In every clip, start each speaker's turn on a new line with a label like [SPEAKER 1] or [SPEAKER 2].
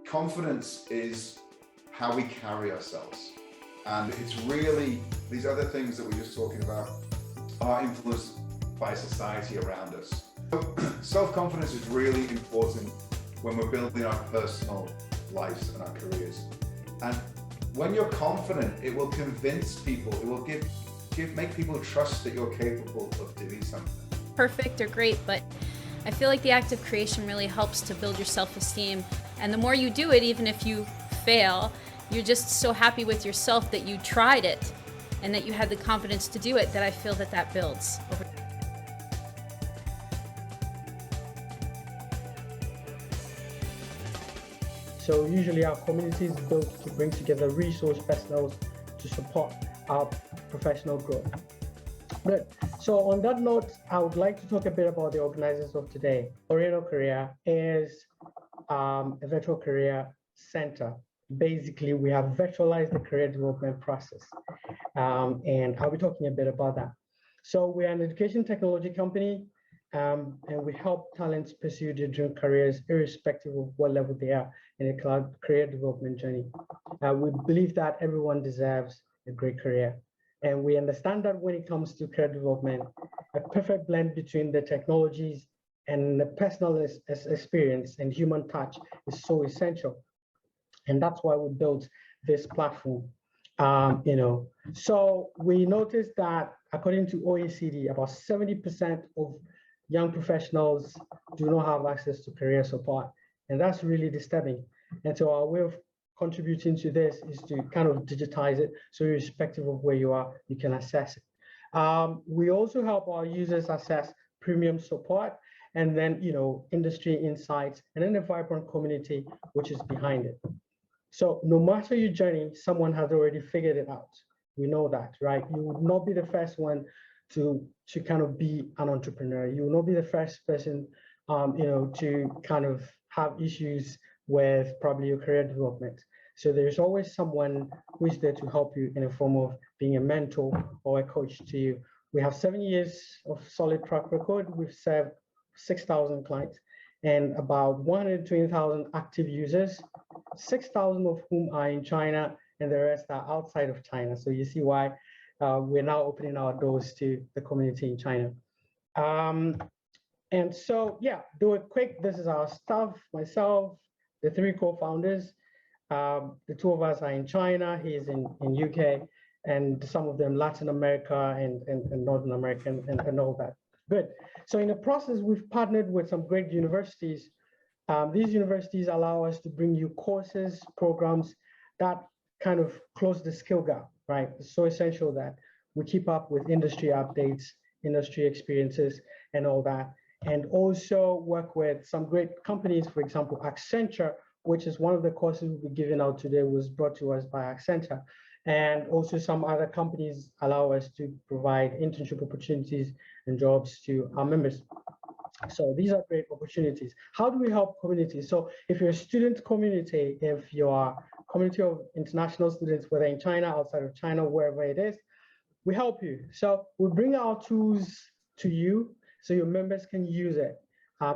[SPEAKER 1] confidence is how we carry ourselves. And it's really, these other things that we're just talking about are influenced by society around us. Self-confidence is really important when we're building our personal lives and our careers. And when you're confident, it will convince people, it will make people trust that you're capable of doing something.
[SPEAKER 2] Perfect or great, but I feel like the act of creation really helps to build your self-esteem. And the more you do it, even if you fail, you're just so happy with yourself that you tried it and that you had the confidence to do it, that I feel that that builds over.
[SPEAKER 3] So usually our community is built to bring together resource personnel to support our professional growth. Good. So on that note, I would like to talk a bit about the organizers of today. Oriental Career is a virtual career center. Basically, we have virtualized the career development process. And I'll be talking a bit about that. So we're an education technology company, and we help talents pursue their dream careers irrespective of what level they are in a career development journey. We believe that everyone deserves a great career. And we understand that when it comes to career development, a perfect blend between the technologies and the personal experience and human touch is so essential. And that's why we built this platform. So we noticed that according to OECD, about 70% of young professionals do not have access to career support. And that's really disturbing. And so our way of contributing to this is to kind of digitize it, so irrespective of where you are, you can access it. We also help our users access premium support, and then industry insights, and then a vibrant community which is behind it. So no matter your journey, someone has already figured it out. We know that, right? You would not be the first one to kind of be an entrepreneur. You will not be the first person, to kind of have issues with probably your career development. So there's always someone who is there to help you in a form of being a mentor or a coach to you. We have 7 years of solid track record. We've served 6,000 clients and about 120,000 active users, 6,000 of whom are in China and the rest are outside of China. So you see why we're now opening our doors to the community in China. And so, yeah, do it quick. This is our staff, myself, the 3 co-founders. The 2 of us are in China, he is in UK, and some of them Latin America and Northern America and all that. Good. So in the process, we've partnered with some great universities. These universities allow us to bring you courses, programs that kind of close the skill gap, right? It's so essential that we keep up with industry updates, industry experiences, and all that. And also work with some great companies, for example, Accenture, which is one of the courses we'll be giving out today, was brought to us by Accenture. And also some other companies allow us to provide internship opportunities and jobs to our members. So these are great opportunities. How do we help communities? So if you're a student community, if you are a community of international students, whether in China, outside of China, wherever it is, we help you. So we bring our tools to you so your members can use it.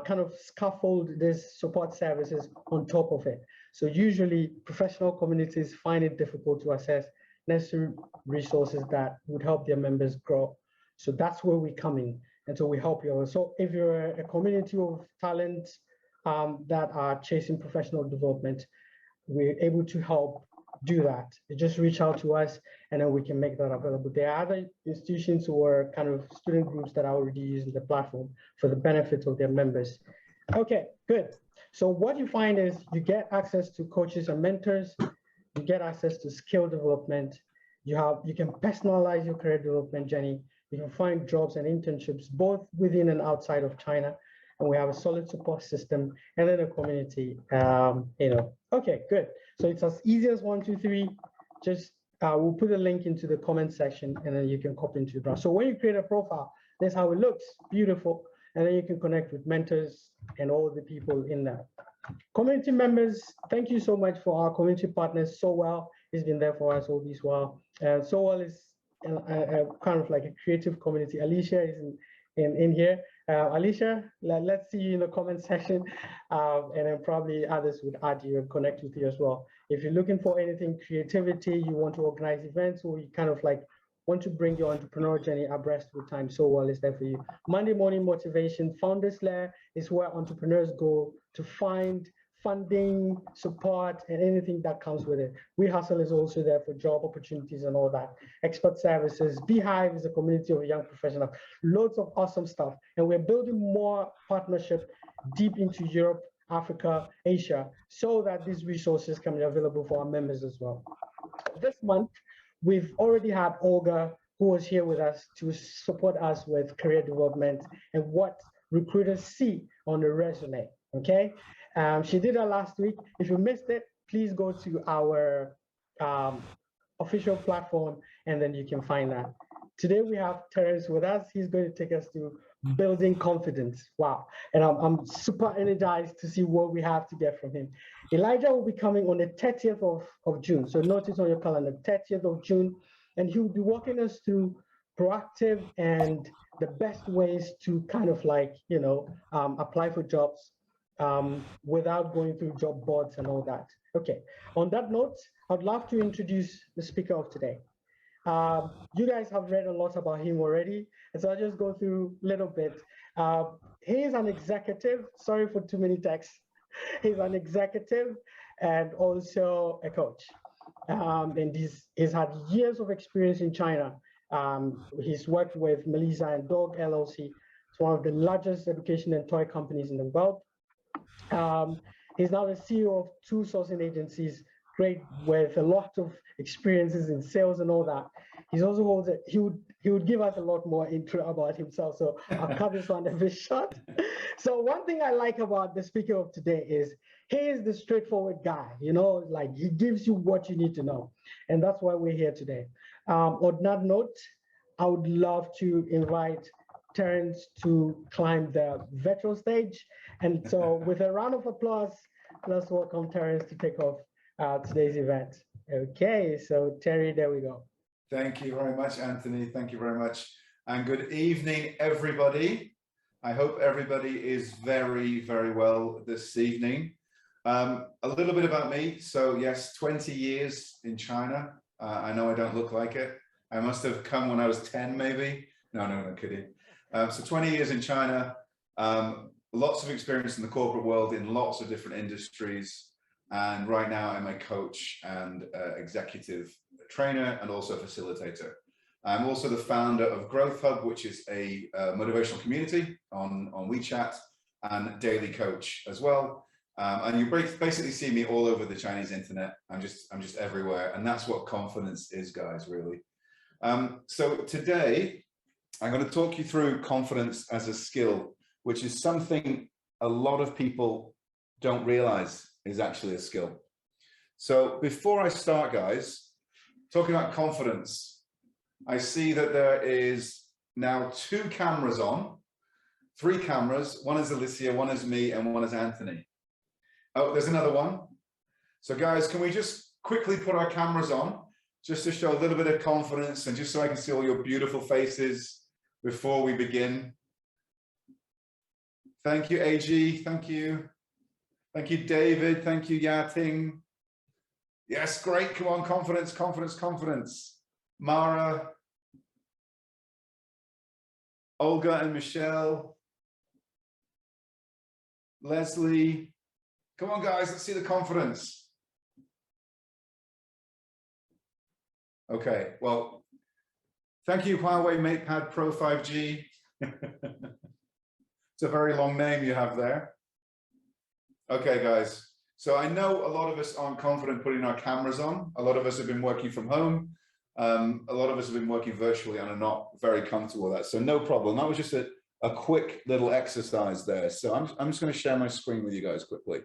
[SPEAKER 3] Kind of scaffold these support services on top of it. So usually professional communities find it difficult to access necessary resources that would help their members grow. So that's where we come in. And so we help you. So if you're a community of talents that are chasing professional development, we're able to help do that. You just reach out to us and then we can make that available. There are other institutions or kind of student groups that are already using the platform for the benefit of their members. Okay, good. So what you find is you get access to coaches and mentors, you get access to skill development, you can personalize your career development journey, you can find jobs and internships both within and outside of China, and we have a solid support system and then a community. Okay, good. So it's as easy as 1, 2, 3. Just we'll put a link into the comment section and then you can copy into your browser. So when you create a profile, that's how it looks, beautiful. And then you can connect with mentors and all the people in that. Community members, thank you so much for our community partners. Sowell has been there for us all this while. Sowell is kind of like a creative community. Alicia is in here. Alicia, let's see you in the comment section, and then probably others would add you and connect with you as well. If you're looking for anything creativity, you want to organize events, or you kind of like want to bring your entrepreneur journey abreast with time, So Well is there for you. Monday Morning Motivation Founders Lair is where entrepreneurs go to find funding, support, and anything that comes with it. We Hustle is also there for job opportunities and all that. Expert services. Beehive is a community of young professionals. Loads of awesome stuff. And we're building more partnership deep into Europe, Africa, Asia, so that these resources can be available for our members as well. This month, we've already had Olga, who was here with us to support us with career development and what recruiters see on the resume, okay? She did that last week. If you missed it, please go to our official platform and then you can find that. Today we have Terence with us. He's going to take us to building confidence. Wow. And I'm super energized to see what we have to get from him. Elijah will be coming on the 30th of June. So notice on your calendar, 30th of June, and he will be walking us through proactive and the best ways to kind of like, you know, apply for jobs without going through job boards and all that. Okay, on that note, I'd love to introduce the speaker of today. You guys have read a lot about him already, and so I'll just go through a little bit. He is an executive, sorry for too many texts. He's an executive and also a coach. And he's had years of experience in China. He's worked with Melissa and Dog LLC. It's one of the largest education and toy companies in the world. He's now the CEO of 2 sourcing agencies, great with a lot of experiences in sales and all that. He's also holds it. He would give us a lot more intro about himself. So I'll cut this one a bit short. So one thing I like about the speaker of today is he is the straightforward guy. You know, like he gives you what you need to know, and that's why we're here today. On that note, I would love to invite Terence to climb the virtual stage. And so with a round of applause, let's welcome Terence to take off today's event. Okay, so Terry, there we go.
[SPEAKER 1] Thank you very much, Anthony. Thank you very much. And good evening, everybody. I hope everybody is very, very well this evening. A little bit about me. So yes, 20 years in China. I know I don't look like it. I must have come when I was 10, maybe. No, I'm kidding. So 20 years in China, lots of experience in the corporate world in lots of different industries. And right now I'm a coach and executive trainer and also facilitator. I'm also the founder of Growth Hub, which is a motivational community on WeChat, and Daily Coach as well. And you basically see me all over the Chinese internet. I'm just everywhere. And that's what confidence is, guys, really. So today, I'm going to talk you through confidence as a skill, which is something a lot of people don't realize is actually a skill. So before I start, guys, talking about confidence, I see that there is now 2 cameras on, 3 cameras. One is Alicia, one is me, and one is Anthony. Oh, there's another one. So guys, can we just quickly put our cameras on just to show a little bit of confidence and just so I can see all your beautiful faces before we begin. Thank you, AG. Thank you. Thank you, David. Thank you, Yating. Yes, great. Come on, confidence, confidence, confidence. Mara, Olga and Michelle, Leslie. Come on, guys, let's see the confidence. Okay, well, thank you, Huawei MatePad Pro 5G. It's a very long name you have there. Okay, guys. So I know a lot of us aren't confident putting our cameras on. A lot of us have been working from home. A lot of us have been working virtually and are not very comfortable with that. So no problem. That was just a quick little exercise there. So I'm just going to share my screen with you guys quickly.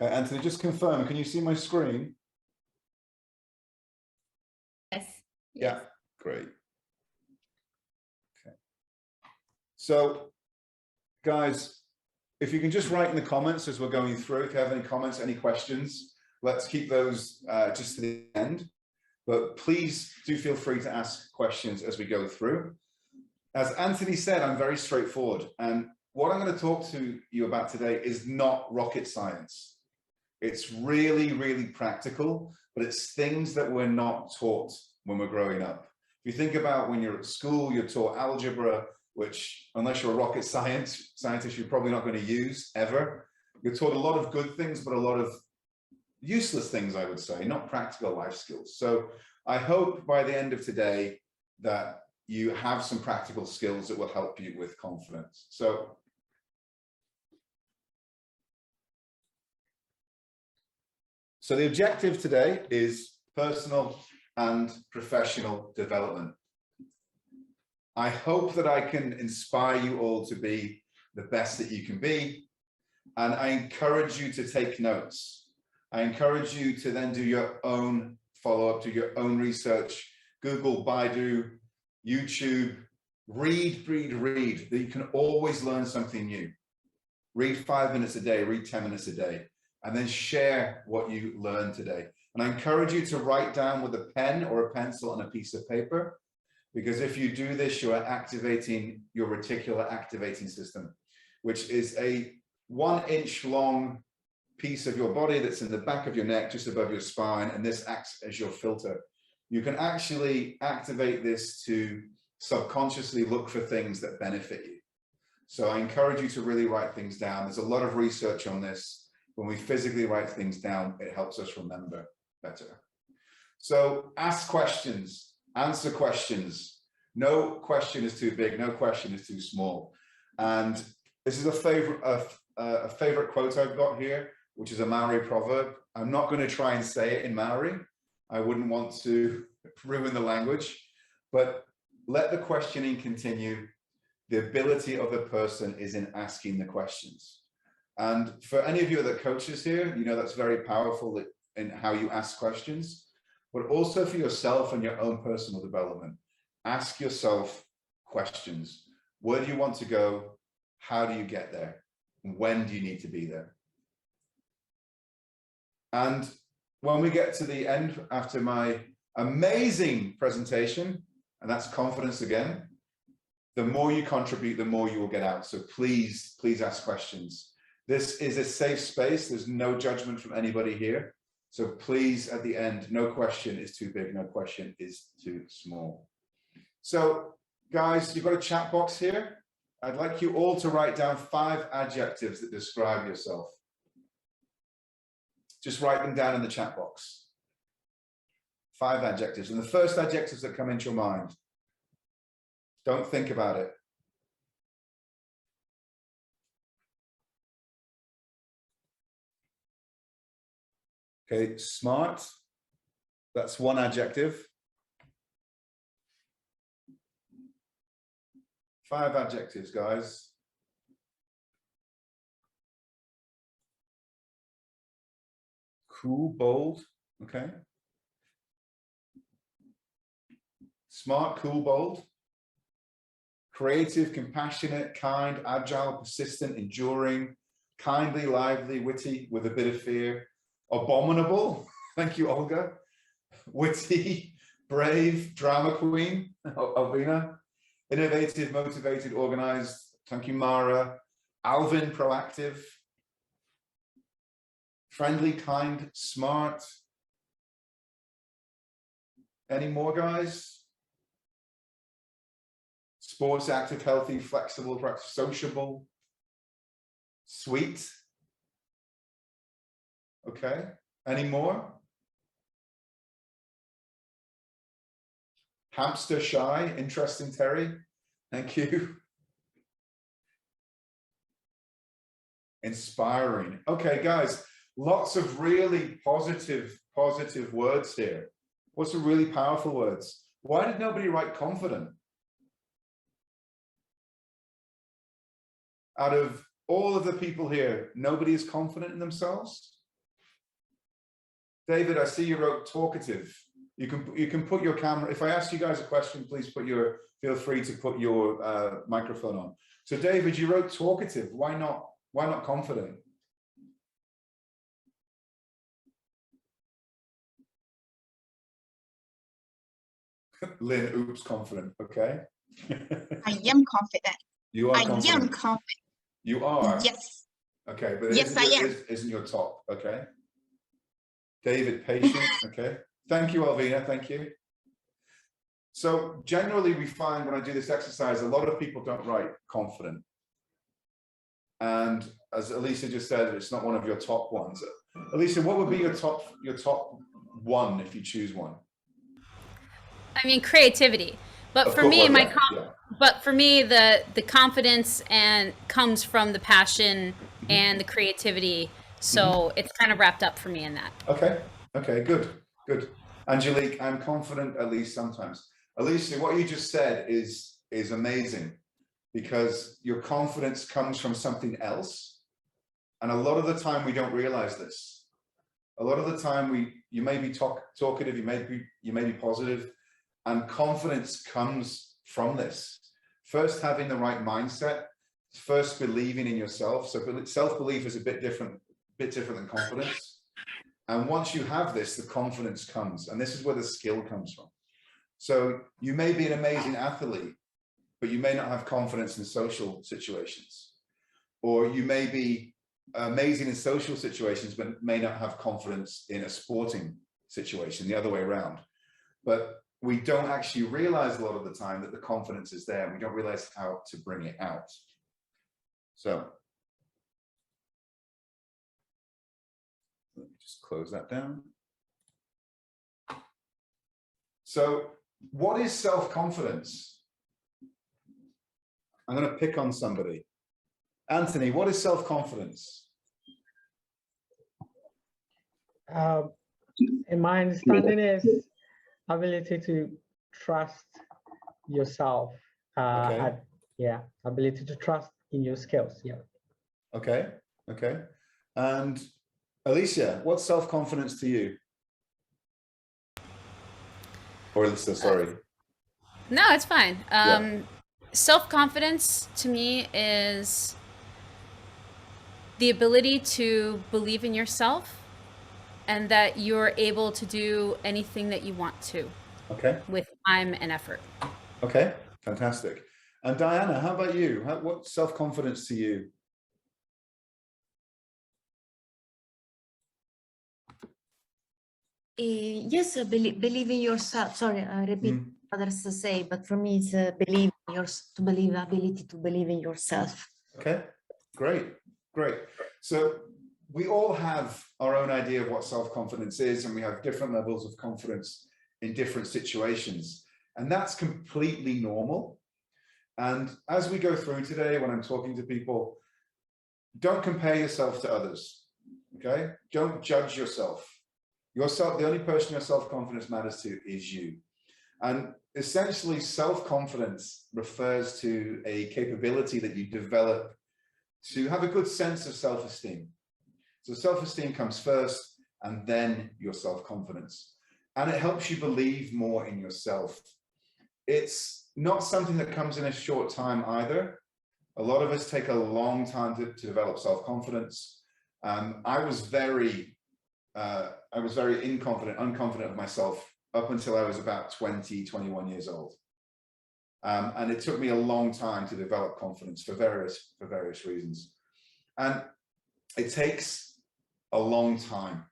[SPEAKER 1] Okay, Anthony, just confirm. Can you see my screen?
[SPEAKER 2] Yes.
[SPEAKER 1] Yeah, great. Okay. So, guys, if you can just write in the comments as we're going through, if you have any comments, any questions, let's keep those just to the end. but please do feel free to ask questions as we go through. As Anthony said, I'm very straightforward. And what I'm going to talk to you about today is not rocket science. It's really, really practical, but it's things that we're not taught when we're growing up. If you think about when you're at school, you're taught algebra, which unless you're a rocket scientist, you're probably not going to use ever. You're taught a lot of good things, but a lot of useless things, I would say, not practical life skills. So I hope by the end of today that you have some practical skills that will help you with confidence. So the objective today is personal and professional development. I hope that I can inspire you all to be the best that you can be. And I encourage you to take notes. I encourage you to then do your own follow-up, do your own research, Google, Baidu, YouTube, read. That you can always learn something new. Read 5 minutes a day, read 10 minutes a day, and then share what you learned today. And I encourage you to write down with a pen or a pencil on a piece of paper, because if you do this, you are activating your reticular activating system, which is a 1 inch long piece of your body that's in the back of your neck, just above your spine, and this acts as your filter. You can actually activate this to subconsciously look for things that benefit you. So I encourage you to really write things down. There's a lot of research on this. When we physically write things down, it helps us remember better. So ask questions, answer questions. No question is too big, no question is too small. And this is a favorite quote I've got here, which is a Maori proverb. I'm not going to try and say it in Maori. I wouldn't want to ruin the language, but let the questioning continue. The ability of the person is in asking the questions. And for any of you that are coaches here, you know that's very powerful in how you ask questions, but also for yourself and your own personal development. Ask yourself questions. Where do you want to go? How do you get there? When do you need to be there? And when we get to the end, after my amazing presentation, and that's confidence again, the more you contribute, the more you will get out. So please, please ask questions. This is a safe space. There's no judgment from anybody here. So please, at the end, no question is too big, no question is too small. So guys, you've got a chat box here. I'd like you all to write down 5 adjectives that describe yourself. Just write them down in the chat box. 5 adjectives. And the first adjectives that come into your mind. Don't think about it. Okay, smart. That's 1 adjective. 5 adjectives, guys. Cool, bold, okay. Smart, cool, bold. Creative, compassionate, kind, agile, persistent, enduring, kindly, lively, witty, with a bit of fear. Abominable, thank you, Olga. Witty, brave, drama queen, Alvina. Innovative, motivated, organized, thank you, Mara. Alvin, proactive. Friendly, kind, smart. Any more, guys? Sports, active, healthy, flexible, sociable, sweet. Okay, any more? Hamster, shy, interesting, Terry. Thank you. Inspiring. Okay, guys, lots of really positive words here. What's some really powerful words? Why did nobody write confident? Out of all of the people here, nobody is confident in themselves? David, I see you wrote talkative. You can put your camera, if I ask you guys a question, please feel free to put your microphone on. So David, you wrote talkative. Why not confident? Lynn, oops, confident. Okay.
[SPEAKER 4] I am confident.
[SPEAKER 1] You are
[SPEAKER 4] I
[SPEAKER 1] confident.
[SPEAKER 4] am confident.
[SPEAKER 1] You are.
[SPEAKER 4] Yes.
[SPEAKER 1] Okay, but
[SPEAKER 4] Yes, I am.
[SPEAKER 1] isn't your top. Okay. David, patient. Okay. Thank you, Alvina. Thank you. So generally we find when I do this exercise, a lot of people don't write confident. And as Elisa just said, it's not one of your top ones. Elisa, what would be your top one if you choose one?
[SPEAKER 2] I mean, creativity. But
[SPEAKER 1] Of
[SPEAKER 2] for
[SPEAKER 1] course,
[SPEAKER 2] me,
[SPEAKER 1] well, yeah.
[SPEAKER 2] but for me, the confidence and comes from the passion and the creativity. So it's kind of wrapped up for me in that.
[SPEAKER 1] Okay. Okay. Good. Good. Angelique, I'm confident at least sometimes. Alicia, what you just said is amazing, because your confidence comes from something else, and a lot of the time we don't realize this. A lot of the time you may be talkative, you may be positive, and confidence comes from this. First, having the right mindset, first believing in yourself. So self-belief is a bit different than confidence. And once you have this, the confidence comes, and this is where the skill comes from. So you may be an amazing athlete, but you may not have confidence in social situations, or you may be amazing in social situations, but may not have confidence in a sporting situation, the other way around. But we don't actually realize a lot of the time that the confidence is there, and we don't realize how to bring it out. So let me just close that down. So what is self-confidence? I'm going to pick on somebody. Anthony, what is self-confidence?
[SPEAKER 3] In my understanding is ability to trust yourself.
[SPEAKER 1] Okay.
[SPEAKER 3] Ability to trust in your skills. Yeah.
[SPEAKER 1] Okay. Okay. And Alicia, what's self-confidence to you? Or Alicia, sorry.
[SPEAKER 2] No, it's fine. Self-confidence to me is the ability to believe in yourself and that you're able to do anything that you want to.
[SPEAKER 1] Okay.
[SPEAKER 2] With time and effort.
[SPEAKER 1] Okay, fantastic. And Diana, how about you? What's self-confidence to you?
[SPEAKER 5] Yes, believe in yourself. Sorry, I repeat what others to say, but for me, it's ability to believe in yourself.
[SPEAKER 1] Okay, great, great. So we all have our own idea of what self-confidence is, and we have different levels of confidence in different situations, and that's completely normal. And as we go through today, when I'm talking to people, don't compare yourself to others. Okay, don't judge yourself. The only person your self-confidence matters to is you. And essentially, self-confidence refers to a capability that you develop to have a good sense of self-esteem. So self-esteem comes first, and then your self-confidence. And it helps you believe more in yourself. It's not something that comes in a short time either. A lot of us take a long time to develop self-confidence. I was very unconfident of myself up until I was about 20, 21 years old. And it took me a long time to develop confidence for various reasons. And it takes a long time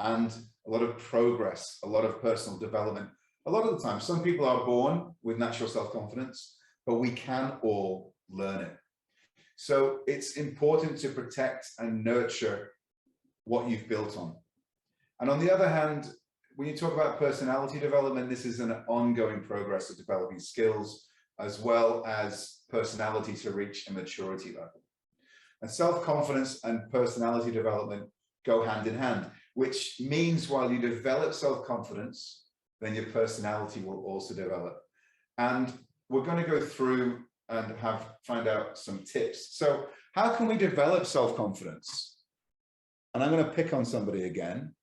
[SPEAKER 1] and a lot of progress, a lot of personal development. A lot of the time, some people are born with natural self-confidence, but we can all learn it. So it's important to protect and nurture what you've built on. And on the other hand, when you talk about personality development, this is an ongoing progress of developing skills as well as personality to reach a maturity level. And self-confidence and personality development go hand in hand, which means while you develop self-confidence, then your personality will also develop. And we're going to go through and find out some tips. So how can we develop self-confidence? And I'm going to pick on somebody again.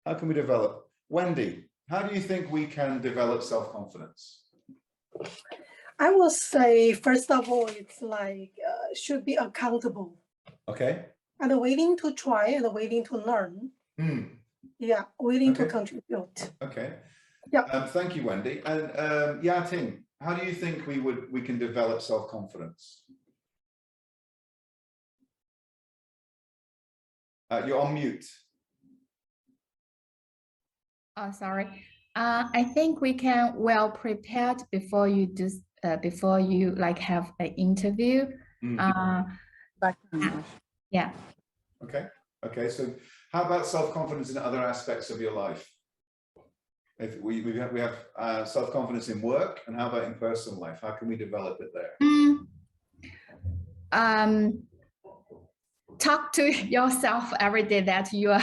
[SPEAKER 1] How can we develop? Wendy, how do you think we can develop self-confidence?
[SPEAKER 6] I will say, first of all, it's like should be accountable.
[SPEAKER 1] Okay.
[SPEAKER 6] And willing to try and willing to learn. Yeah, willing to contribute.
[SPEAKER 1] Okay.
[SPEAKER 6] Yeah.
[SPEAKER 1] Thank you, Wendy. And Yating, how do you think we can develop self-confidence? You're on mute.
[SPEAKER 7] Oh, sorry. I think we can well prepared before you do before you like have an interview. Yeah.
[SPEAKER 1] Okay. Okay. So, how about self-confidence in other aspects of your life? If we have self-confidence in work, and how about in personal life? How can we develop it there?
[SPEAKER 7] Talk to yourself every day that you're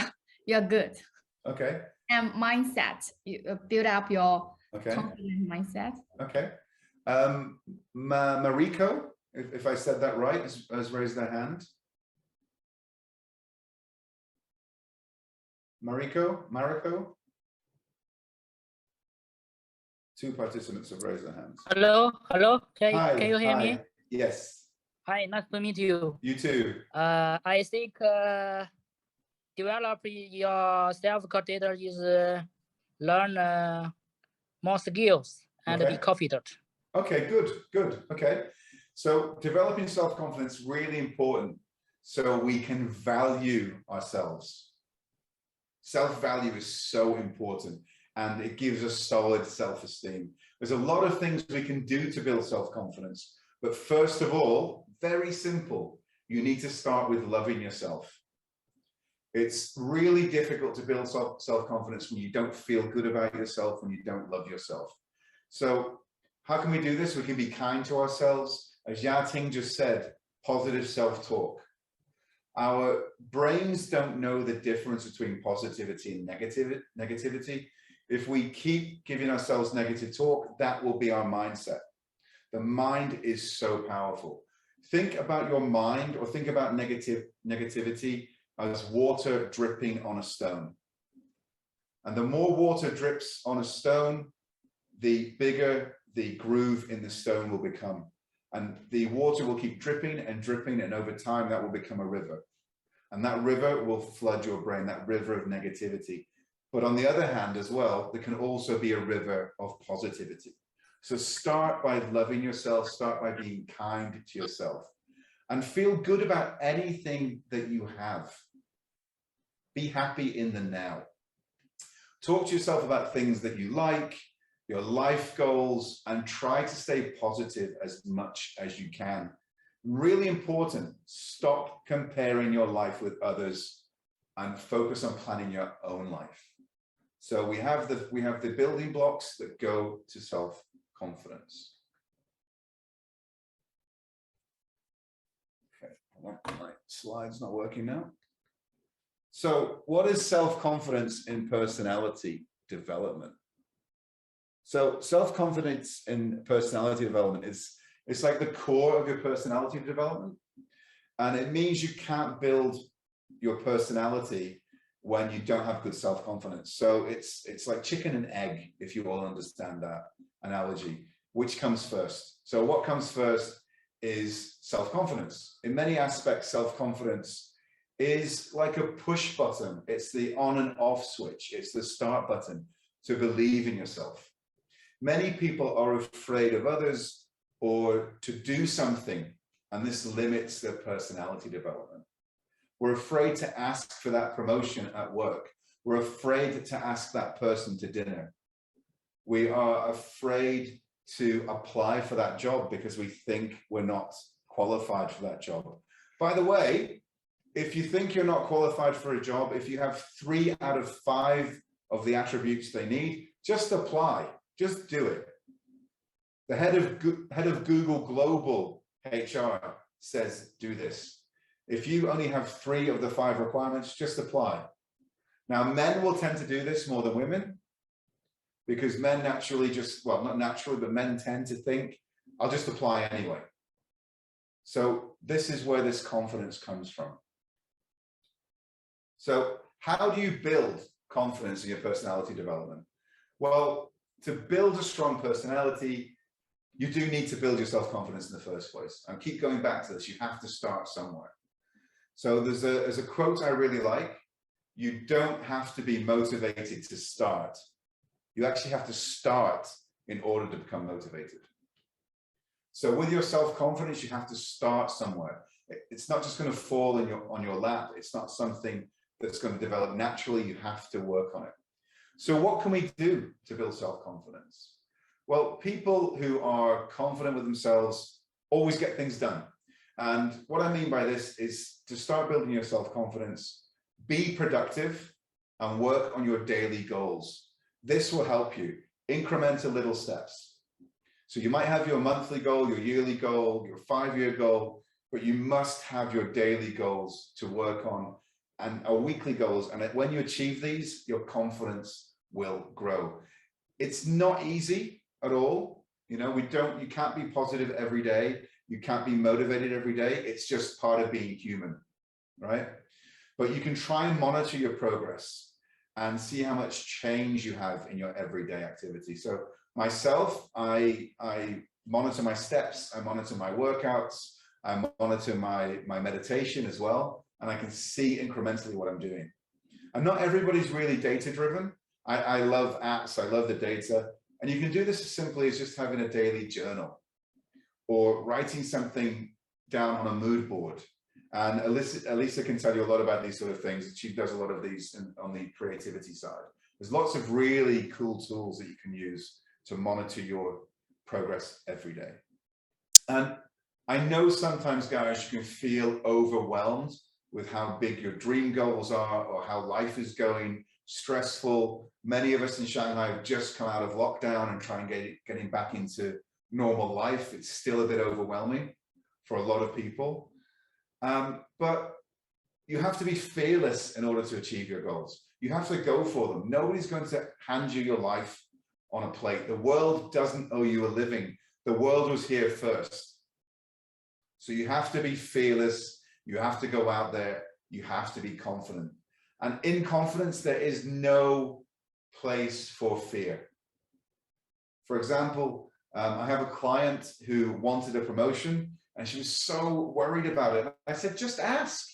[SPEAKER 7] good.
[SPEAKER 1] Okay.
[SPEAKER 7] And mindset, you build up your
[SPEAKER 1] Okay.
[SPEAKER 7] confident mindset.
[SPEAKER 1] Okay. Mariko, if I said that right, has raised their hand. Mariko? Two participants have raised their hands.
[SPEAKER 8] Hello.
[SPEAKER 1] Hi,
[SPEAKER 8] Can you hear
[SPEAKER 1] hi.
[SPEAKER 8] me?
[SPEAKER 1] Yes.
[SPEAKER 8] Hi, nice to meet you.
[SPEAKER 1] You too.
[SPEAKER 8] I think develop your self-confidence is learn more skills and
[SPEAKER 1] Okay.
[SPEAKER 8] be confident.
[SPEAKER 1] Okay, good. Okay. So developing self-confidence really important so we can value ourselves. Self-value is so important and it gives us solid self-esteem. There's a lot of things we can do to build self-confidence, but first of all, very simple, you need to start with loving yourself. It's really difficult to build self-confidence when you don't feel good about yourself, when you don't love yourself. So how can we do this? We can be kind to ourselves. As Yating just said, positive self-talk. Our brains don't know the difference between positivity and negativity. If we keep giving ourselves negative talk, that will be our mindset. The mind is so powerful. Think about your mind, or think about negativity as water dripping on a stone. And the more water drips on a stone, the bigger the groove in the stone will become. And the water will keep dripping, and over time that will become a river. And that river will flood your brain, that river of negativity. But on the other hand as well, there can also be a river of positivity. So start by loving yourself, start by being kind to yourself, and feel good about anything that you have. Be happy in the now. Talk to yourself about things that you like, your life goals, and try to stay positive as much as you can. Really important, stop comparing your life with others and focus on planning your own life. So we have the building blocks that go to self-confidence. Okay, my slide's not working now. So what is self-confidence in personality development? So self-confidence in personality development it's like the core of your personality development. And it means you can't build your personality when you don't have good self-confidence. So it's like chicken and egg, if you all understand that analogy. Which comes first? So what comes first is self-confidence. In many aspects, self-confidence is like a push button. It's the on and off switch. It's the start button to believe in yourself. Many people are afraid of others or to do something, and this limits their personality development. We're afraid to ask for that promotion at work. We're afraid to ask that person to dinner. We are afraid to apply for that job because we think we're not qualified for that job. By the way, if you think you're not qualified for a job, if you have 3 out of 5 of the attributes they need, just apply, just do it. The head of Google Global HR says, do this. If you only have 3 of the 5 requirements, just apply. Now, men will tend to do this more than women because men naturally well, not naturally, but men tend to think, I'll just apply anyway. So this is where this confidence comes from. So how do you build confidence in your personality development? Well, to build a strong personality, you do need to build your self-confidence in the first place. And keep going back to this, you have to start somewhere. So there's a quote I really like. You don't have to be motivated to start. You actually have to start in order to become motivated. So with your self-confidence, you have to start somewhere. It's not just going to fall on your lap. It's not something that's going to develop naturally. You have to work on it. So what can we do to build self-confidence? Well, people who are confident with themselves always get things done. And what I mean by this is to start building your self-confidence, be productive and work on your daily goals. This will help you. Incremental little steps. So you might have your monthly goal, your yearly goal, your 5-year goal, but you must have your daily goals to work on and weekly goals. And when you achieve these, your confidence will grow. It's not easy at all. You know, you can't be positive every day. You can't be motivated every day. It's just part of being human, right? But you can try and monitor your progress and see how much change you have in your everyday activity. So myself, I monitor my steps, I monitor my workouts, I monitor my meditation as well, and I can see incrementally what I'm doing. And not everybody's really data-driven. I love apps, I love the data, and you can do this as simply as just having a daily journal or writing something down on a mood board. And Elisa can tell you a lot about these sort of things. She does a lot of these on the creativity side. There's lots of really cool tools that you can use to monitor your progress every day. And I know sometimes, guys, you can feel overwhelmed with how big your dream goals are or how life is going, stressful. Many of us in Shanghai have just come out of lockdown and trying getting back into normal life. It's still a bit overwhelming for a lot of people. But you have to be fearless in order to achieve your goals. You have to go for them. Nobody's going to hand you your life on a plate. The world doesn't owe you a living. The world was here first. So you have to be fearless. You have to go out there. You have to be confident. And in confidence, there is no place for fear. For example, I have a client who wanted a promotion and she was so worried about it. I said, just ask.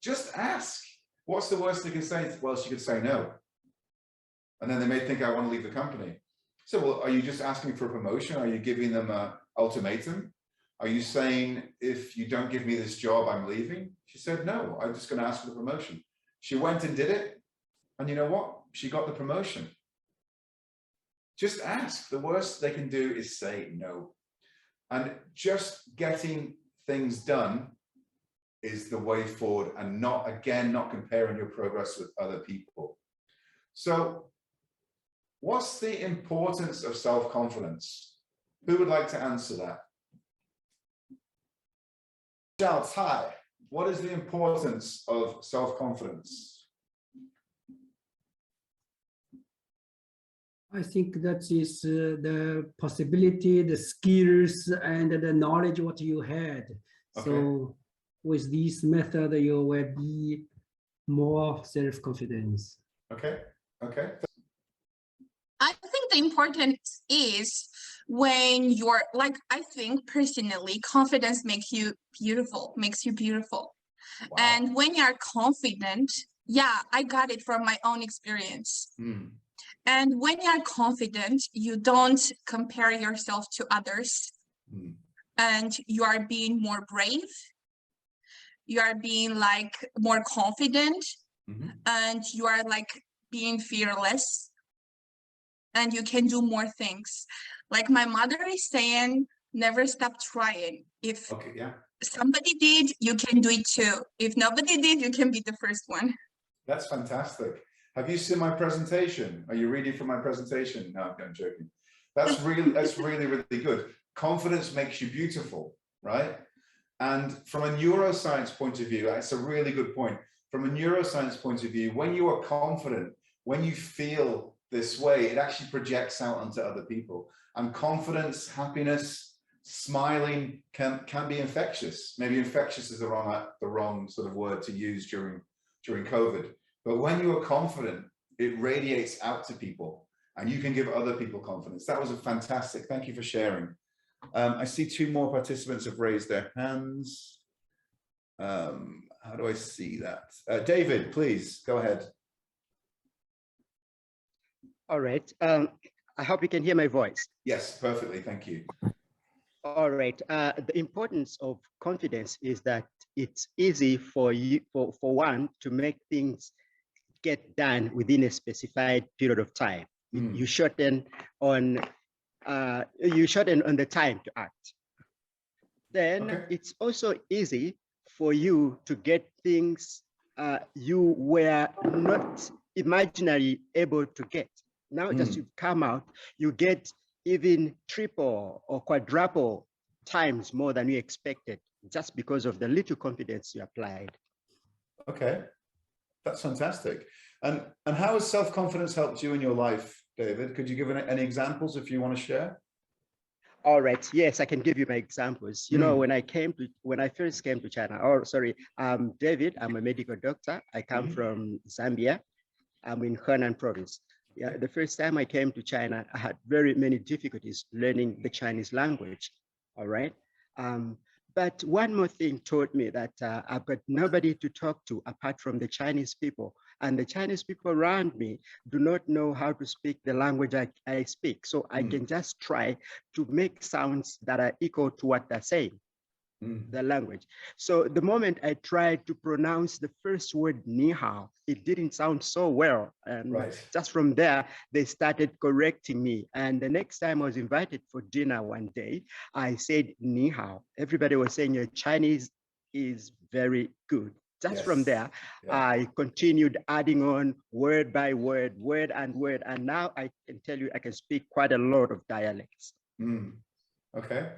[SPEAKER 1] Just ask. What's the worst they can say? Well, she could say no. And then they may think I want to leave the company. So, well, are you just asking for a promotion? Are you giving them an ultimatum? Are you saying, if you don't give me this job, I'm leaving? She said, no, I'm just going to ask for the promotion. She went and did it. And you know what? She got the promotion. Just ask. The worst they can do is say no. And just getting things done is the way forward, and not comparing your progress with other people. So what's the importance of self-confidence? Who would like to answer that? Zhao Cai, what is the importance of self-confidence?
[SPEAKER 9] I think that is the possibility, the skills, and the knowledge what you had.
[SPEAKER 1] Okay.
[SPEAKER 9] So with this method, you will be more self-confidence.
[SPEAKER 1] Okay, okay.
[SPEAKER 4] I think the importance is when you're like, I think personally, confidence makes you beautiful. Wow. And when you're confident, yeah, I got it from my own experience. And when you're confident, you don't compare yourself to others. And you are being more brave. You are being like more confident. And you are like being fearless. And you can do more things. Like my mother is saying, never stop trying. If somebody did, you can do it too. If nobody did, you can be the first one.
[SPEAKER 1] That's fantastic. Have you seen my presentation? Are you reading from my presentation? No, I'm joking. That's really, really good. Confidence makes you beautiful, right? And from a neuroscience point of view, that's a really good point. From a neuroscience point of view, when you are confident, when you feel this way, it actually projects out onto other people. And confidence, happiness, smiling can be infectious. Maybe infectious is the wrong sort of word to use during COVID. But when you are confident, it radiates out to people and you can give other people confidence. That was a fantastic. Thank you for sharing. I see 2 more participants have raised their hands. How do I see that? David, please go ahead.
[SPEAKER 10] All right. I hope you can hear my voice.
[SPEAKER 1] Yes, perfectly. Thank you.
[SPEAKER 10] All right. The importance of confidence is that it's easy for you, for one, to make things get done within a specified period of time. You shorten on the time to act. Then it's also easy for you to get things you were not imaginarily able to get. Now that you come out, you get even triple or quadruple times more than you expected, just because of the little confidence you applied.
[SPEAKER 1] Okay, that's fantastic. And how has self-confidence helped you in your life, David? Could you give any examples if you want to share?
[SPEAKER 10] All right. Yes, I can give you my examples. You know, when I first came to China, David, I'm a medical doctor. I come from Zambia. I'm in Henan province. Yeah, the first time I came to China, I had very many difficulties learning the Chinese language. All right. But one more thing taught me that I've got nobody to talk to apart from the Chinese people. And the Chinese people around me do not know how to speak the language I speak. So I can just try to make sounds that are equal to what they're saying, the language. So the moment I tried to pronounce the first word, ni hao, it didn't sound so well. And just from there, they started correcting me. And the next time I was invited for dinner one day, I said, ni hao. Everybody was saying, your Chinese is very good. Just from there, I continued adding on word by word, word and word. And now I can tell you, I can speak quite a lot of dialects.
[SPEAKER 1] Okay.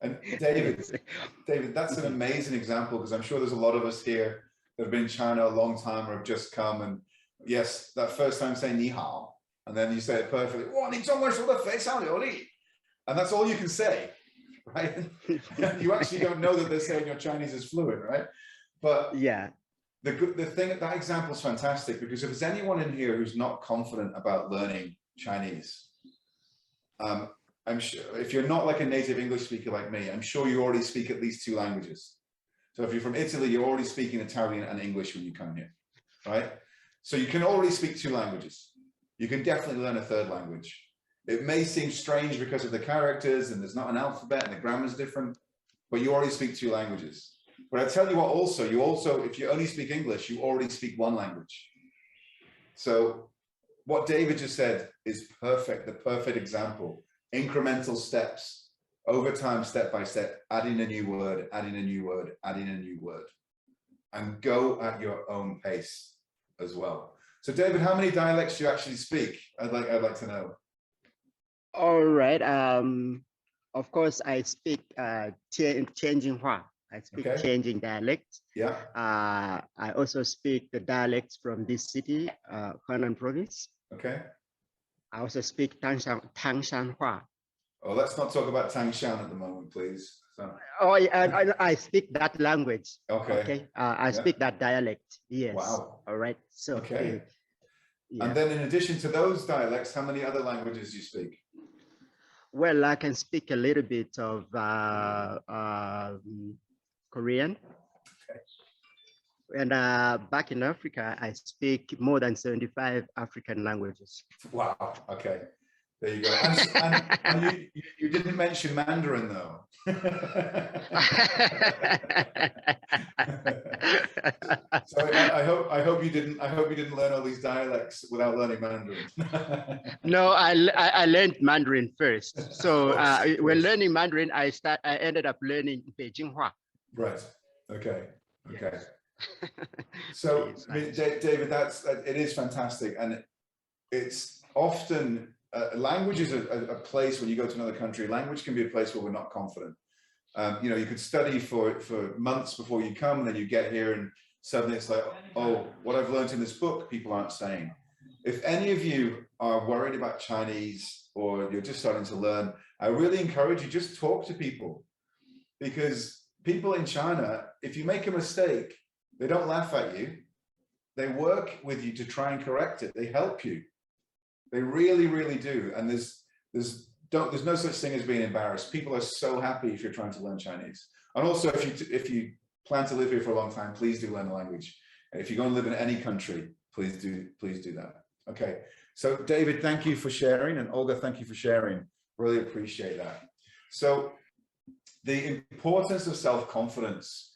[SPEAKER 1] And David, that's an amazing example, because I'm sure there's a lot of us here that have been in China a long time or have just come. And yes, that first time saying ni hao, and then you say it perfectly. And that's all you can say, right? You actually don't know that they're saying your Chinese is fluent, right? But
[SPEAKER 10] yeah,
[SPEAKER 1] that example is fantastic, because if there's anyone in here who's not confident about learning Chinese, I'm sure if you're not like a native English speaker like me, I'm sure you already speak at least 2 languages. So if you're from Italy, you're already speaking Italian and English when you come here, right? So you can already speak 2 languages. You can definitely learn a 3rd language. It may seem strange because of the characters and there's not an alphabet and the grammar's different, but you already speak 2 languages. But I tell you what, also, if you only speak English, you already speak 1 language. So what David just said is perfect, the perfect example. Incremental steps, over time, step by step, adding a new word, adding a new word, adding a new word, and go at your own pace as well. So David, how many dialects do you actually speak? I'd like to know.
[SPEAKER 10] All right. Of course, I speak Tianjin Hua. I speak Tianjin dialect.
[SPEAKER 1] Yeah.
[SPEAKER 10] I also speak the dialects from this city, Henan province.
[SPEAKER 1] Okay.
[SPEAKER 10] I also speak Tangshan Hua.
[SPEAKER 1] Oh, let's not talk about Tangshan at the moment, please. So.
[SPEAKER 10] Oh, I speak that language.
[SPEAKER 1] Okay.
[SPEAKER 10] I speak that dialect. Yes.
[SPEAKER 1] Wow.
[SPEAKER 10] All right. So.
[SPEAKER 1] Okay. And then in addition to those dialects, how many other languages do you speak?
[SPEAKER 10] Well, I can speak a little bit of Korean.
[SPEAKER 1] Okay.
[SPEAKER 10] And back in Africa, I speak more than 75 African languages.
[SPEAKER 1] Wow. Okay. There you go. And you didn't mention Mandarin, though. So I hope you didn't learn all these dialects without learning Mandarin.
[SPEAKER 10] No, I learned Mandarin first. So when learning Mandarin, I ended up learning Beijing Hua.
[SPEAKER 1] Right. Okay. Okay. So I mean, David, it is fantastic, and it's often language is a place when you go to another country. Language can be a place where we're not confident. You know, you could study for months before you come, and then you get here, and suddenly it's like, oh, what I've learned in this book, people aren't saying. If any of you are worried about Chinese or you're just starting to learn, I really encourage you, just talk to people, because people in China, if you make a mistake, they don't laugh at you. They work with you to try and correct it. They help you. They really, really do. And there's no such thing as being embarrassed. People are so happy if you're trying to learn Chinese. And also, if you plan to live here for a long time, please do learn the language. And if you're going to live in any country, please do that. Okay. So David, thank you for sharing, and Olga, thank you for sharing. Really appreciate that. So the importance of self-confidence.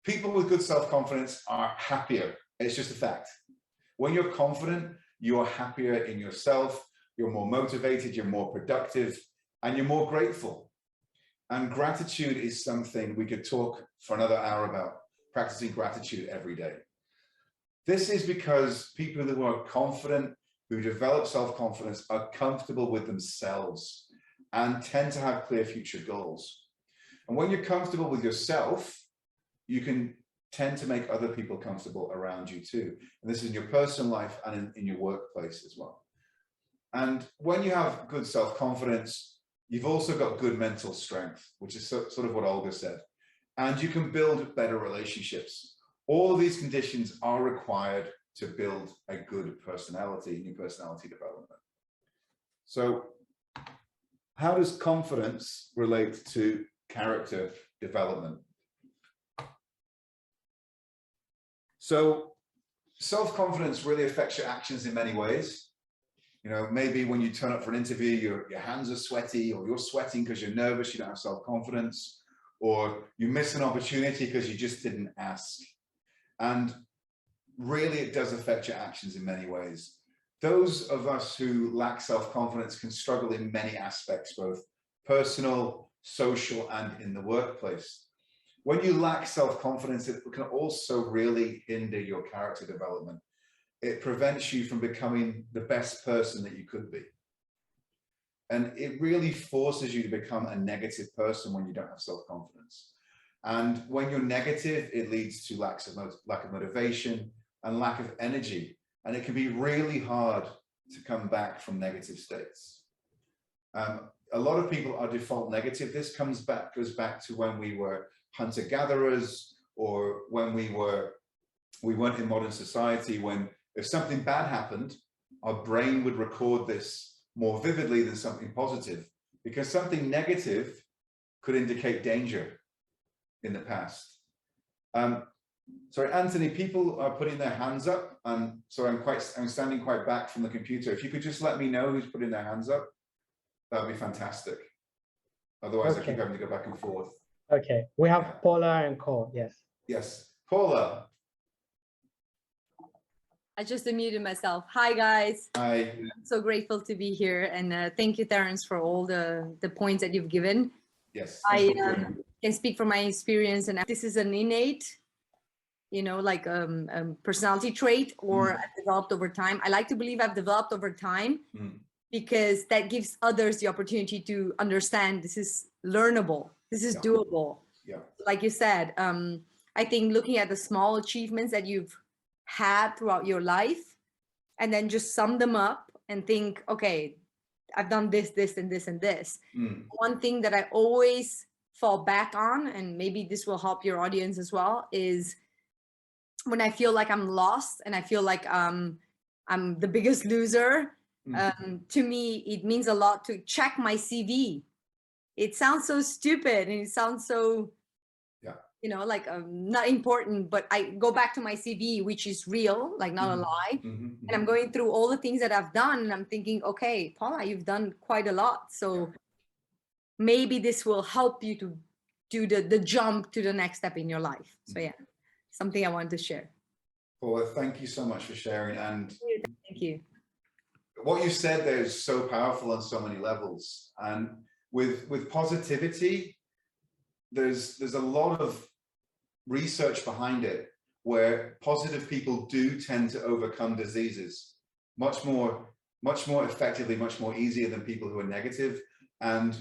[SPEAKER 1] People with good self-confidence are happier. It's just a fact. When you're confident, you're happier in yourself, you're more motivated, you're more productive, and you're more grateful. And gratitude is something we could talk for another hour about, practicing gratitude every day. This is because people who are confident, who develop self-confidence, are comfortable with themselves and tend to have clear future goals. And when you're comfortable with yourself, you can tend to make other people comfortable around you too. And this is in your personal life and in your workplace as well. And when you have good self-confidence, you've also got good mental strength, which is sort of what Olga said. And you can build better relationships. All of these conditions are required to build a good personality in your personality development. So how does confidence relate to character development? So self-confidence really affects your actions in many ways. You know, maybe when you turn up for an interview, your hands are sweaty, or you're sweating because you're nervous, you don't have self-confidence, or you miss an opportunity because you just didn't ask. And really, it does affect your actions in many ways. Those of us who lack self-confidence can struggle in many aspects, both personal, social, and in the workplace. When you lack self-confidence, it can also really hinder your character development. It prevents you from becoming the best person that you could be. And it really forces you to become a negative person when you don't have self-confidence. And when you're negative, it leads to lack of motivation and lack of energy. And it can be really hard to come back from negative states. A lot of people are default negative. This goes back to when we were hunter-gatherers, or when we weren't in modern society, when if something bad happened, our brain would record this more vividly than something positive, because something negative could indicate danger in the past. Sorry, Anthony, people are putting their hands up, and so I'm standing quite back from the computer. If you could just let me know who's putting their hands up, that would be fantastic. Otherwise, I keep having to go back and forth.
[SPEAKER 3] Okay, we have Paula and Cole, yes.
[SPEAKER 1] Yes, Paula.
[SPEAKER 11] I just unmuted myself. Hi, guys.
[SPEAKER 1] Hi.
[SPEAKER 11] I'm so grateful to be here. And thank you, Terence, for all the points that you've given.
[SPEAKER 1] Yes.
[SPEAKER 11] I can speak from my experience. And this is an innate, you know, like personality trait, or I've developed over time. I like to believe I've developed over time because that gives others the opportunity to understand this is learnable. This is doable.
[SPEAKER 1] Yeah.
[SPEAKER 11] Like you said, I think looking at the small achievements that you've had throughout your life, and then just sum them up and think, okay, I've done this, this, and this, and this. One thing that I always fall back on, and maybe this will help your audience as well, is when I feel like I'm lost and I feel like I'm the biggest loser. To me, it means a lot to check my CV. It sounds so stupid and it sounds so, you know, like not important, but I go back to my CV, which is real, like not a lie. And I'm going through all the things that I've done, and I'm thinking, okay, Paula, you've done quite a lot. So maybe this will help you to do the jump to the next step in your life. So yeah, something I wanted to share.
[SPEAKER 1] Paula, thank you so much for sharing. And
[SPEAKER 11] thank you.
[SPEAKER 1] What you said there is so powerful on so many levels. And with positivity, there's a lot of research behind it, where positive people do tend to overcome diseases much more effectively, much more easier than people who are negative. And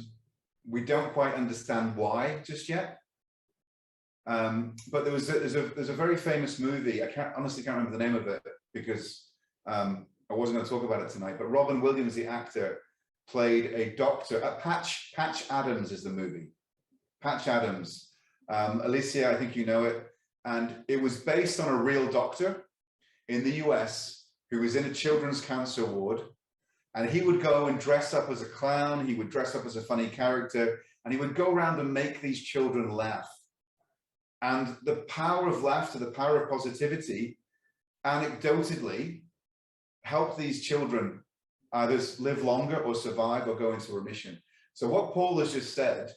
[SPEAKER 1] we don't quite understand why just yet. But there's a very famous movie. I honestly can't remember the name of it because I wasn't going to talk about it tonight. But Robin Williams, the actor, played a doctor. Patch Adams is the movie. Patch Adams. Alicia, I think you know it. And it was based on a real doctor in the US who was in a children's cancer ward. And he would go and dress up as a clown. He would dress up as a funny character. And he would go around and make these children laugh. And the power of laughter, the power of positivity, anecdotally, help these children either live longer or survive or go into remission. So what Paul has just said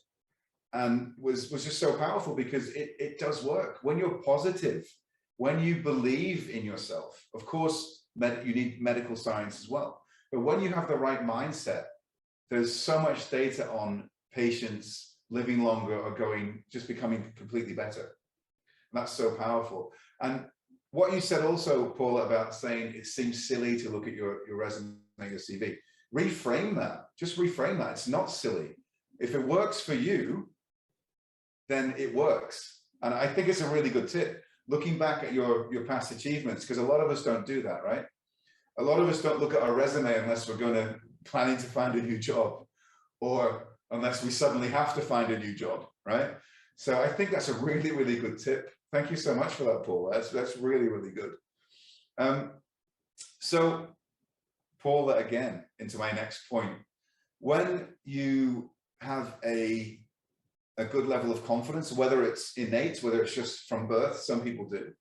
[SPEAKER 1] and was just so powerful, because it does work. When you're positive, when you believe in yourself, of course, you need medical science as well. But when you have the right mindset, there's so much data on patients living longer or just becoming completely better. And that's so powerful. And what you said also, Paula, about saying it seems silly to look at your resume, your CV, reframe that. Just reframe that. It's not silly. If it works for you, then it works. And I think it's a really good tip. Looking back at your past achievements, because a lot of us don't do that, right? A lot of us don't look at our resume unless we're planning to find a new job, or unless we suddenly have to find a new job, right? So I think that's a really, really good tip. Thank you so much for that, Paul. That's really, really good. So Paula, again, into my next point. When you have a good level of confidence, whether it's innate, whether it's just from birth, some people do,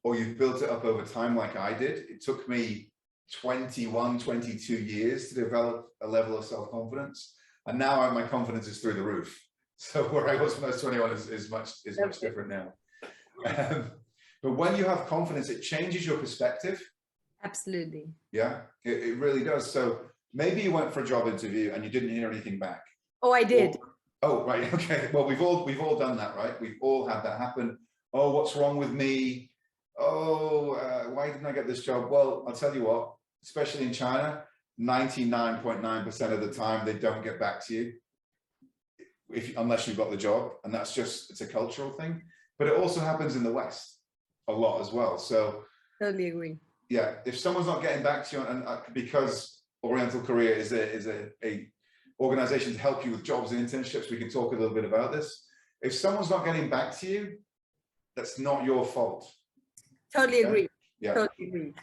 [SPEAKER 1] or you've built it up over time like I did. It took me 21, 22 years to develop a level of self-confidence. And now my confidence is through the roof. So where I was when I was 21 is much different now. But when you have confidence, it changes your perspective.
[SPEAKER 11] Absolutely.
[SPEAKER 1] Yeah, it really does. So maybe you went for a job interview and you didn't hear anything back.
[SPEAKER 11] Oh, I did.
[SPEAKER 1] Oh, right. Okay. Well, we've all done that, right? We've all had that happen. Oh, what's wrong with me? Oh, why didn't I get this job? Well, I'll tell you what, especially in China, 99.9% of the time, they don't get back to you unless you've got the job. And that's it's a cultural thing, but it also happens in the West a lot as well. So
[SPEAKER 11] totally agree.
[SPEAKER 1] Yeah. If someone's not getting back to you, and because Oriental Korea is a organization to help you with jobs and internships, we can talk a little bit about this. If someone's not getting back to you, that's not your fault.
[SPEAKER 11] Totally agree.
[SPEAKER 1] Yeah.
[SPEAKER 11] Totally agree.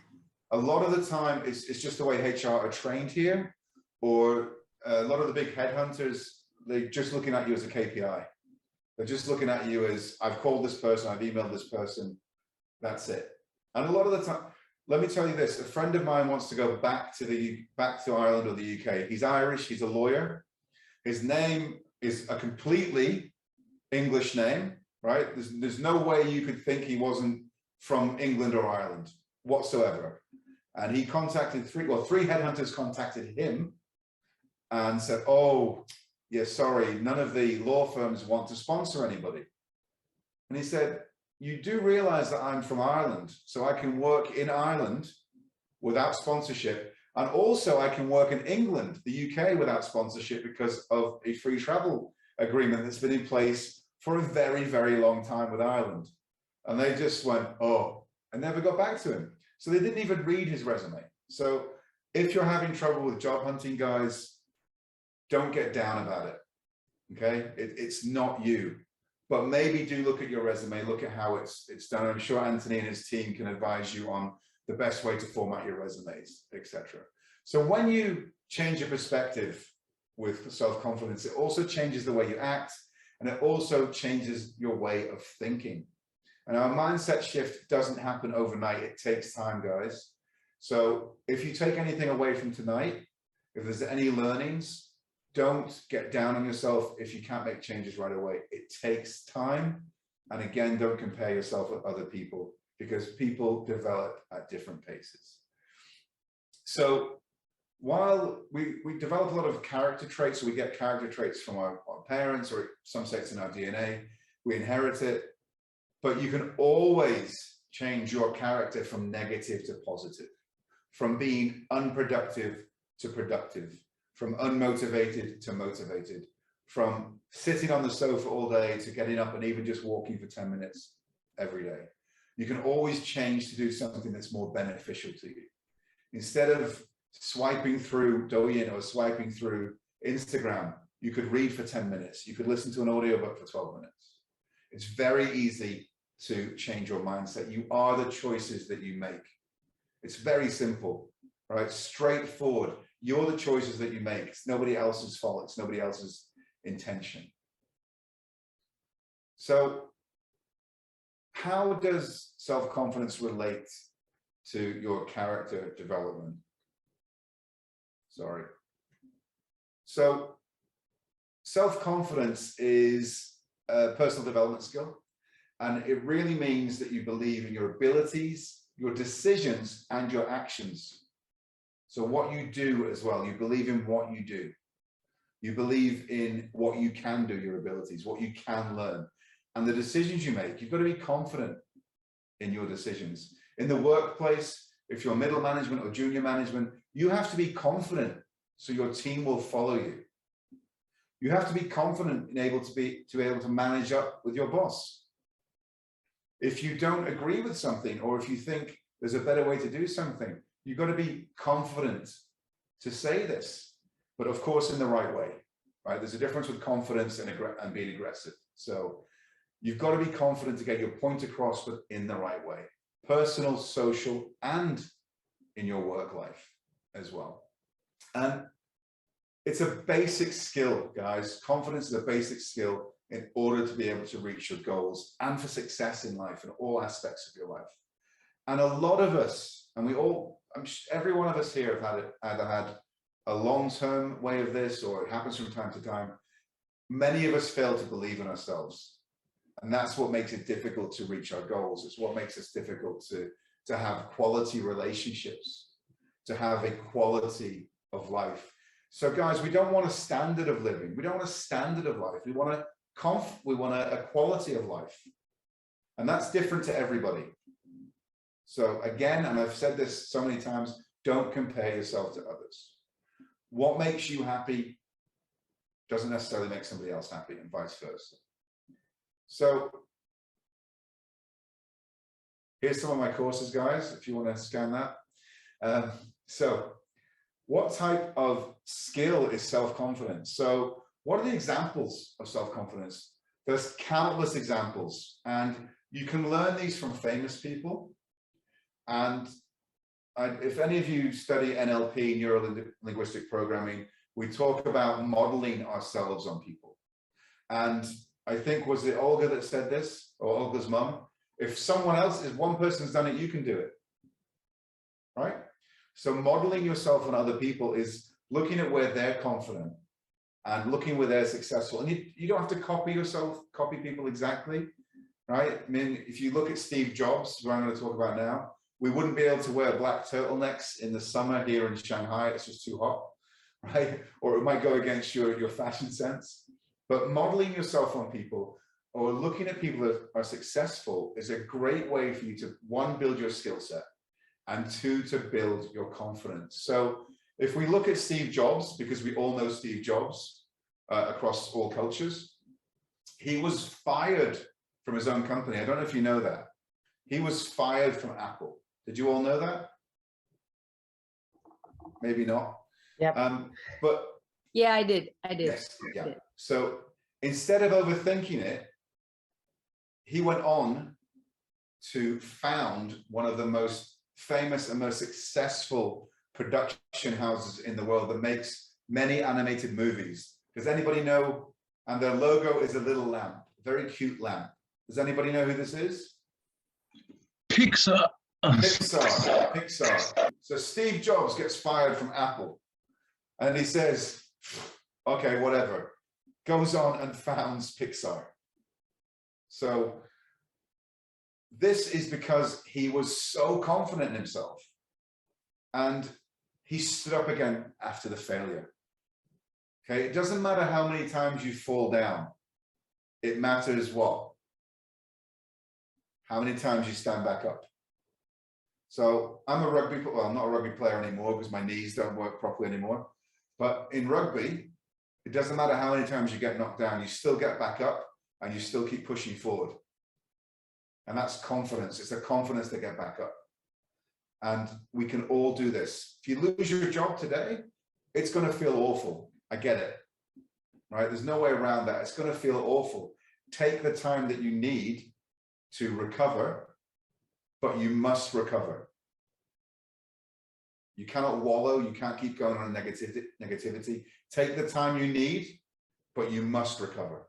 [SPEAKER 1] A lot of the time, it's just the way HR are trained here, or a lot of the big headhunters, they're just looking at you as a KPI. They're just looking at you as, I've called this person, I've emailed this person, that's it. And a lot of the time, let me tell you this, a friend of mine wants to go back to Ireland or the UK. He's Irish, he's a lawyer. His name is a completely English name, right? There's no way you could think he wasn't from England or Ireland whatsoever. And he contacted three headhunters contacted him and said, oh, yeah, sorry, none of the law firms want to sponsor anybody. And he said, you do realize that I'm from Ireland, so I can work in Ireland without sponsorship. And also I can work in England, the UK, without sponsorship because of a free travel agreement that's been in place for a very, very long time with Ireland. And they just went, oh, and never got back to him. So they didn't even read his resume. So if you're having trouble with job hunting, guys, don't get down about it, okay? It's not you. But maybe do look at your resume, look at how it's done. I'm sure Anthony and his team can advise you on the best way to format your resumes, etc. So when you change your perspective with self-confidence, it also changes the way you act, and it also changes your way of thinking. And our mindset shift doesn't happen overnight. It takes time, guys. So if you take anything away from tonight, if there's any learnings, don't get down on yourself if you can't make changes right away. It takes time. And again, don't compare yourself with other people, because people develop at different paces. So while we develop a lot of character traits, so we get character traits from our parents, or some say it's in our DNA, we inherit it, but you can always change your character from negative to positive, from being unproductive to productive, from unmotivated to motivated, from sitting on the sofa all day to getting up and even just walking for 10 minutes every day. You can always change to do something that's more beneficial to you. Instead of swiping through Douyin or swiping through Instagram, you could read for 10 minutes. You could listen to an audiobook for 12 minutes. It's very easy to change your mindset. You are the choices that you make. It's very simple, right? Straightforward. You're the choices that you make. It's nobody else's fault. It's nobody else's intention. So how does self-confidence relate to your character development. Sorry. So self-confidence is a personal development skill, and it really means that you believe in your abilities, your decisions, and your actions. So what you do as well, you believe in what you do. You believe in what you can do, your abilities, what you can learn, and the decisions you make. You've got to be confident in your decisions. In the workplace, if you're middle management or junior management, you have to be confident so your team will follow you. You have to be confident and able to be able to manage up with your boss. If you don't agree with something, or if you think there's a better way to do something, you've got to be confident to say this, but of course in the right way, right? There's a difference with confidence and being aggressive. So you've got to be confident to get your point across, but in the right way, personal, social, and in your work life as well. And it's a basic skill, guys. Confidence is a basic skill in order to be able to reach your goals and for success in life in all aspects of your life. And a lot of us, and we all, every one of us here have either had a long-term way of this, or it happens from time to time. Many of us fail to believe in ourselves. And that's what makes it difficult to reach our goals. It's what makes us difficult to have quality relationships, to have a quality of life. So guys, we don't want a standard of living. We don't want a standard of life. We want a quality of life. And that's different to everybody. So again, and I've said this so many times, don't compare yourself to others. What makes you happy doesn't necessarily make somebody else happy, and vice versa. So here's some of my courses, guys, if you want to scan that. So what type of skill is self-confidence? So what are the examples of self-confidence? There's countless examples, and you can learn these from famous people. And if any of you study NLP, neuro-linguistic programming, we talk about modeling ourselves on people. And I think, was it Olga that said this, or Olga's mum? If someone else, if one person's done it, you can do it, right? So modeling yourself on other people is looking at where they're confident and looking where they're successful. And you don't have to copy yourself, copy people exactly, right? I mean, if you look at Steve Jobs, who I'm going to talk about now, we wouldn't be able to wear black turtlenecks in the summer here in Shanghai. It's just too hot, right? Or it might go against your fashion sense. But modeling yourself on people or looking at people that are successful is a great way for you to, one, build your skill set, and two, to build your confidence. So if we look at Steve Jobs, because we all know Steve Jobs across all cultures, he was fired from his own company. I don't know if you know that. He was fired from Apple. Did you all know that? Maybe not.
[SPEAKER 3] Yeah.
[SPEAKER 1] But
[SPEAKER 11] yeah, I did.
[SPEAKER 1] Yes, yeah. So instead of overthinking it, he went on to found one of the most famous and most successful production houses in the world that makes many animated movies. Does anybody know? And their logo is a little lamp, a very cute lamp. Does anybody know who this is?
[SPEAKER 12] Pixar.
[SPEAKER 1] Pixar. So Steve Jobs gets fired from Apple, and he says, okay, whatever, goes on and founds Pixar. So this is because he was so confident in himself, and he stood up again after the failure. Okay, it doesn't matter how many times you fall down. It matters what? How many times you stand back up. So I'm a rugby, well, I'm not a rugby player anymore because my knees don't work properly anymore. But in rugby, it doesn't matter how many times you get knocked down, you still get back up and you still keep pushing forward. And that's confidence. It's the confidence to get back up. And we can all do this. If you lose your job today, it's going to feel awful. I get it, right? There's no way around that. It's going to feel awful. Take the time that you need to recover, but you must recover. You cannot wallow. You can't keep going on negativity. Take the time you need, but you must recover,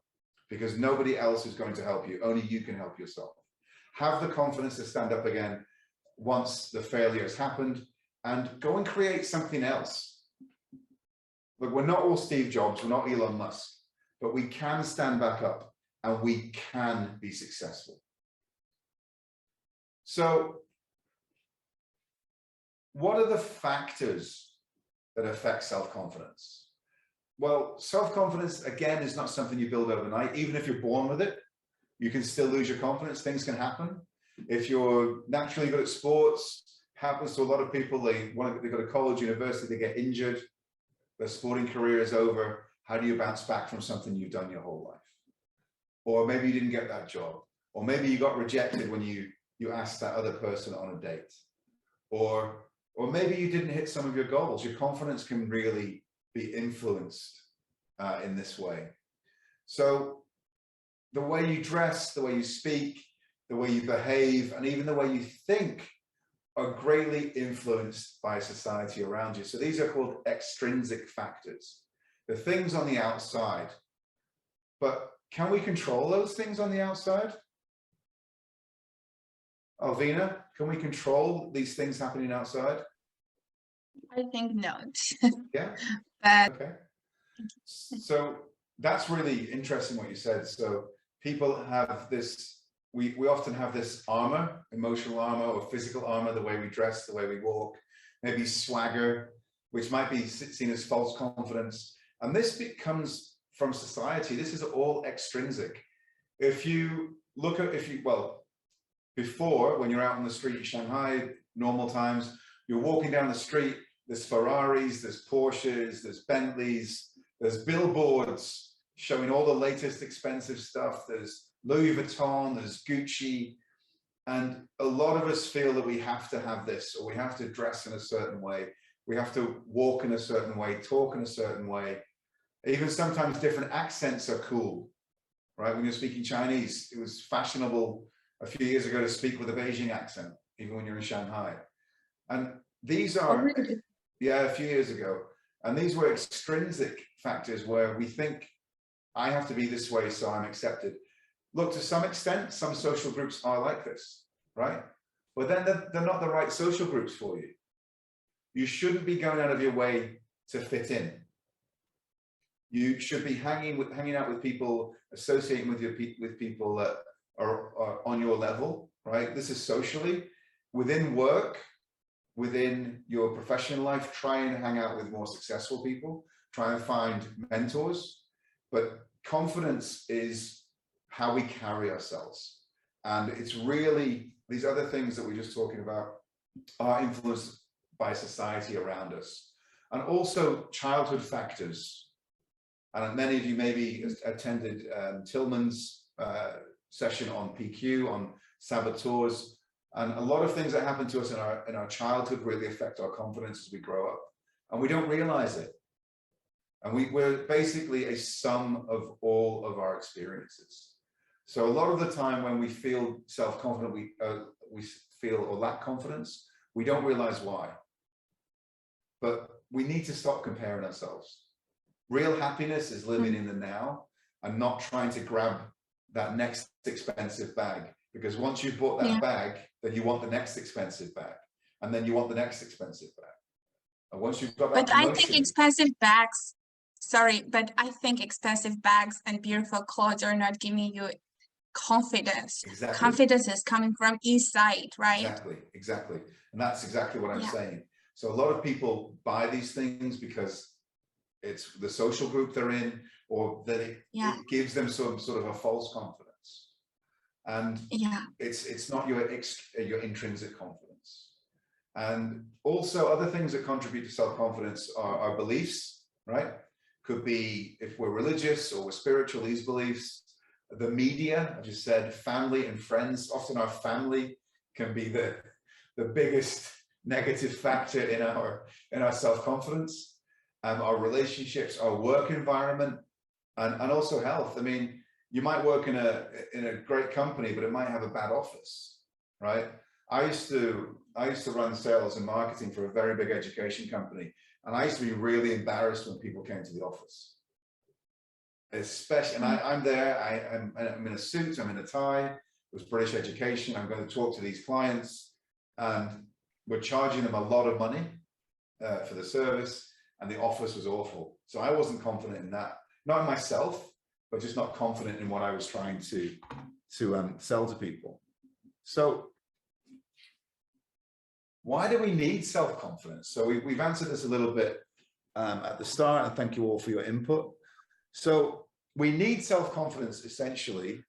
[SPEAKER 1] because nobody else is going to help you. Only you can help yourself. Have the confidence to stand up again. once the failure has happened, and go and create something else. Look, we're not all Steve Jobs, we're not Elon Musk, but we can stand back up and we can be successful. So what are the factors that affect self-confidence? Well, self-confidence, again, is not something you build overnight. Even if you're born with it, you can still lose your confidence. Things can happen. If you're naturally good at sports, happens to a lot of people, they go to college, university, they get injured, their sporting career is over. How do you bounce back from something you've done your whole life? Or maybe you didn't get that job. Or maybe you got rejected when you asked that other person on a date. Or maybe you didn't hit some of your goals. Your confidence can really be influenced in this way. So the way you dress, the way you speak, the way you behave, and even the way you think are greatly influenced by society around you. So these are called extrinsic factors, the things on the outside. But can we control those things on the outside? Alvina, can we control these things happening outside?
[SPEAKER 4] I think not.
[SPEAKER 1] Yeah.
[SPEAKER 4] But
[SPEAKER 1] okay. So that's really interesting what you said. So people have this, we often have this armor, emotional armor or physical armor, the way we dress, the way we walk, maybe swagger, which might be seen as false confidence. And this comes from society. This is all extrinsic. If you look at, well, before, when you're out on the street in Shanghai, normal times, you're walking down the street, there's Ferraris, there's Porsches, there's Bentleys, there's billboards showing all the latest expensive stuff. There's Louis Vuitton, there's Gucci. And a lot of us feel that we have to have this, or we have to dress in a certain way. We have to walk in a certain way, talk in a certain way. Even sometimes different accents are cool, right? When you're speaking Chinese, it was fashionable a few years ago to speak with a Beijing accent, even when you're in Shanghai. And these are, yeah, a few years ago. And these were extrinsic factors where we think, I have to be this way so I'm accepted. Look, to some extent, some social groups are like this, right? But then they're not the right social groups for you. You shouldn't be going out of your way to fit in. You should be hanging out with people, associating with people that are on your level, right? This is socially. Within work, within your professional life, try and hang out with more successful people, try and find mentors. But confidence is how we carry ourselves. And it's really, these other things that we're just talking about are influenced by society around us. And also childhood factors. And many of you maybe attended Tillman's session on PQ, on saboteurs. And a lot of things that happen to us in our childhood really affect our confidence as we grow up. And we don't realize it. And we're basically a sum of all of our experiences. So a lot of the time when we feel self-confident, we feel or lack confidence, we don't realize why. But we need to stop comparing ourselves. Real happiness is living in the now and not trying to grab that next expensive bag. Because once you've bought that bag, then you want the next expensive bag. And then you want the next expensive bag. And once you've got that
[SPEAKER 4] But I think expensive bags, sorry, but I think expensive bags and beautiful clothes are not giving you confidence.
[SPEAKER 1] Exactly.
[SPEAKER 4] Confidence is coming from inside, right?
[SPEAKER 1] Exactly. And that's exactly what I'm saying. So a lot of people buy these things because it's the social group they're in, or that it gives them some sort of a false confidence. And it's not your intrinsic confidence. And also other things that contribute to self-confidence are our beliefs, right? Could be if we're religious or we're spiritual, these beliefs. The media, I just said, family and friends. Often our family can be the biggest negative factor in our self-confidence. Our relationships, our work environment, and also health. I mean, you might work in a great company, but it might have a bad office, right? I used to run sales and marketing for a very big education company, and I used to be really embarrassed when people came to the office. Especially, and I'm there, I'm in a suit, I'm in a tie, it was British education, I'm going to talk to these clients, and we're charging them a lot of money for the service, and the office was awful. So I wasn't confident in that, not in myself, but just not confident in what I was trying to sell to people. So why do we need self-confidence? So we've answered this a little bit at the start, and thank you all for your input. So we need self-confidence essentially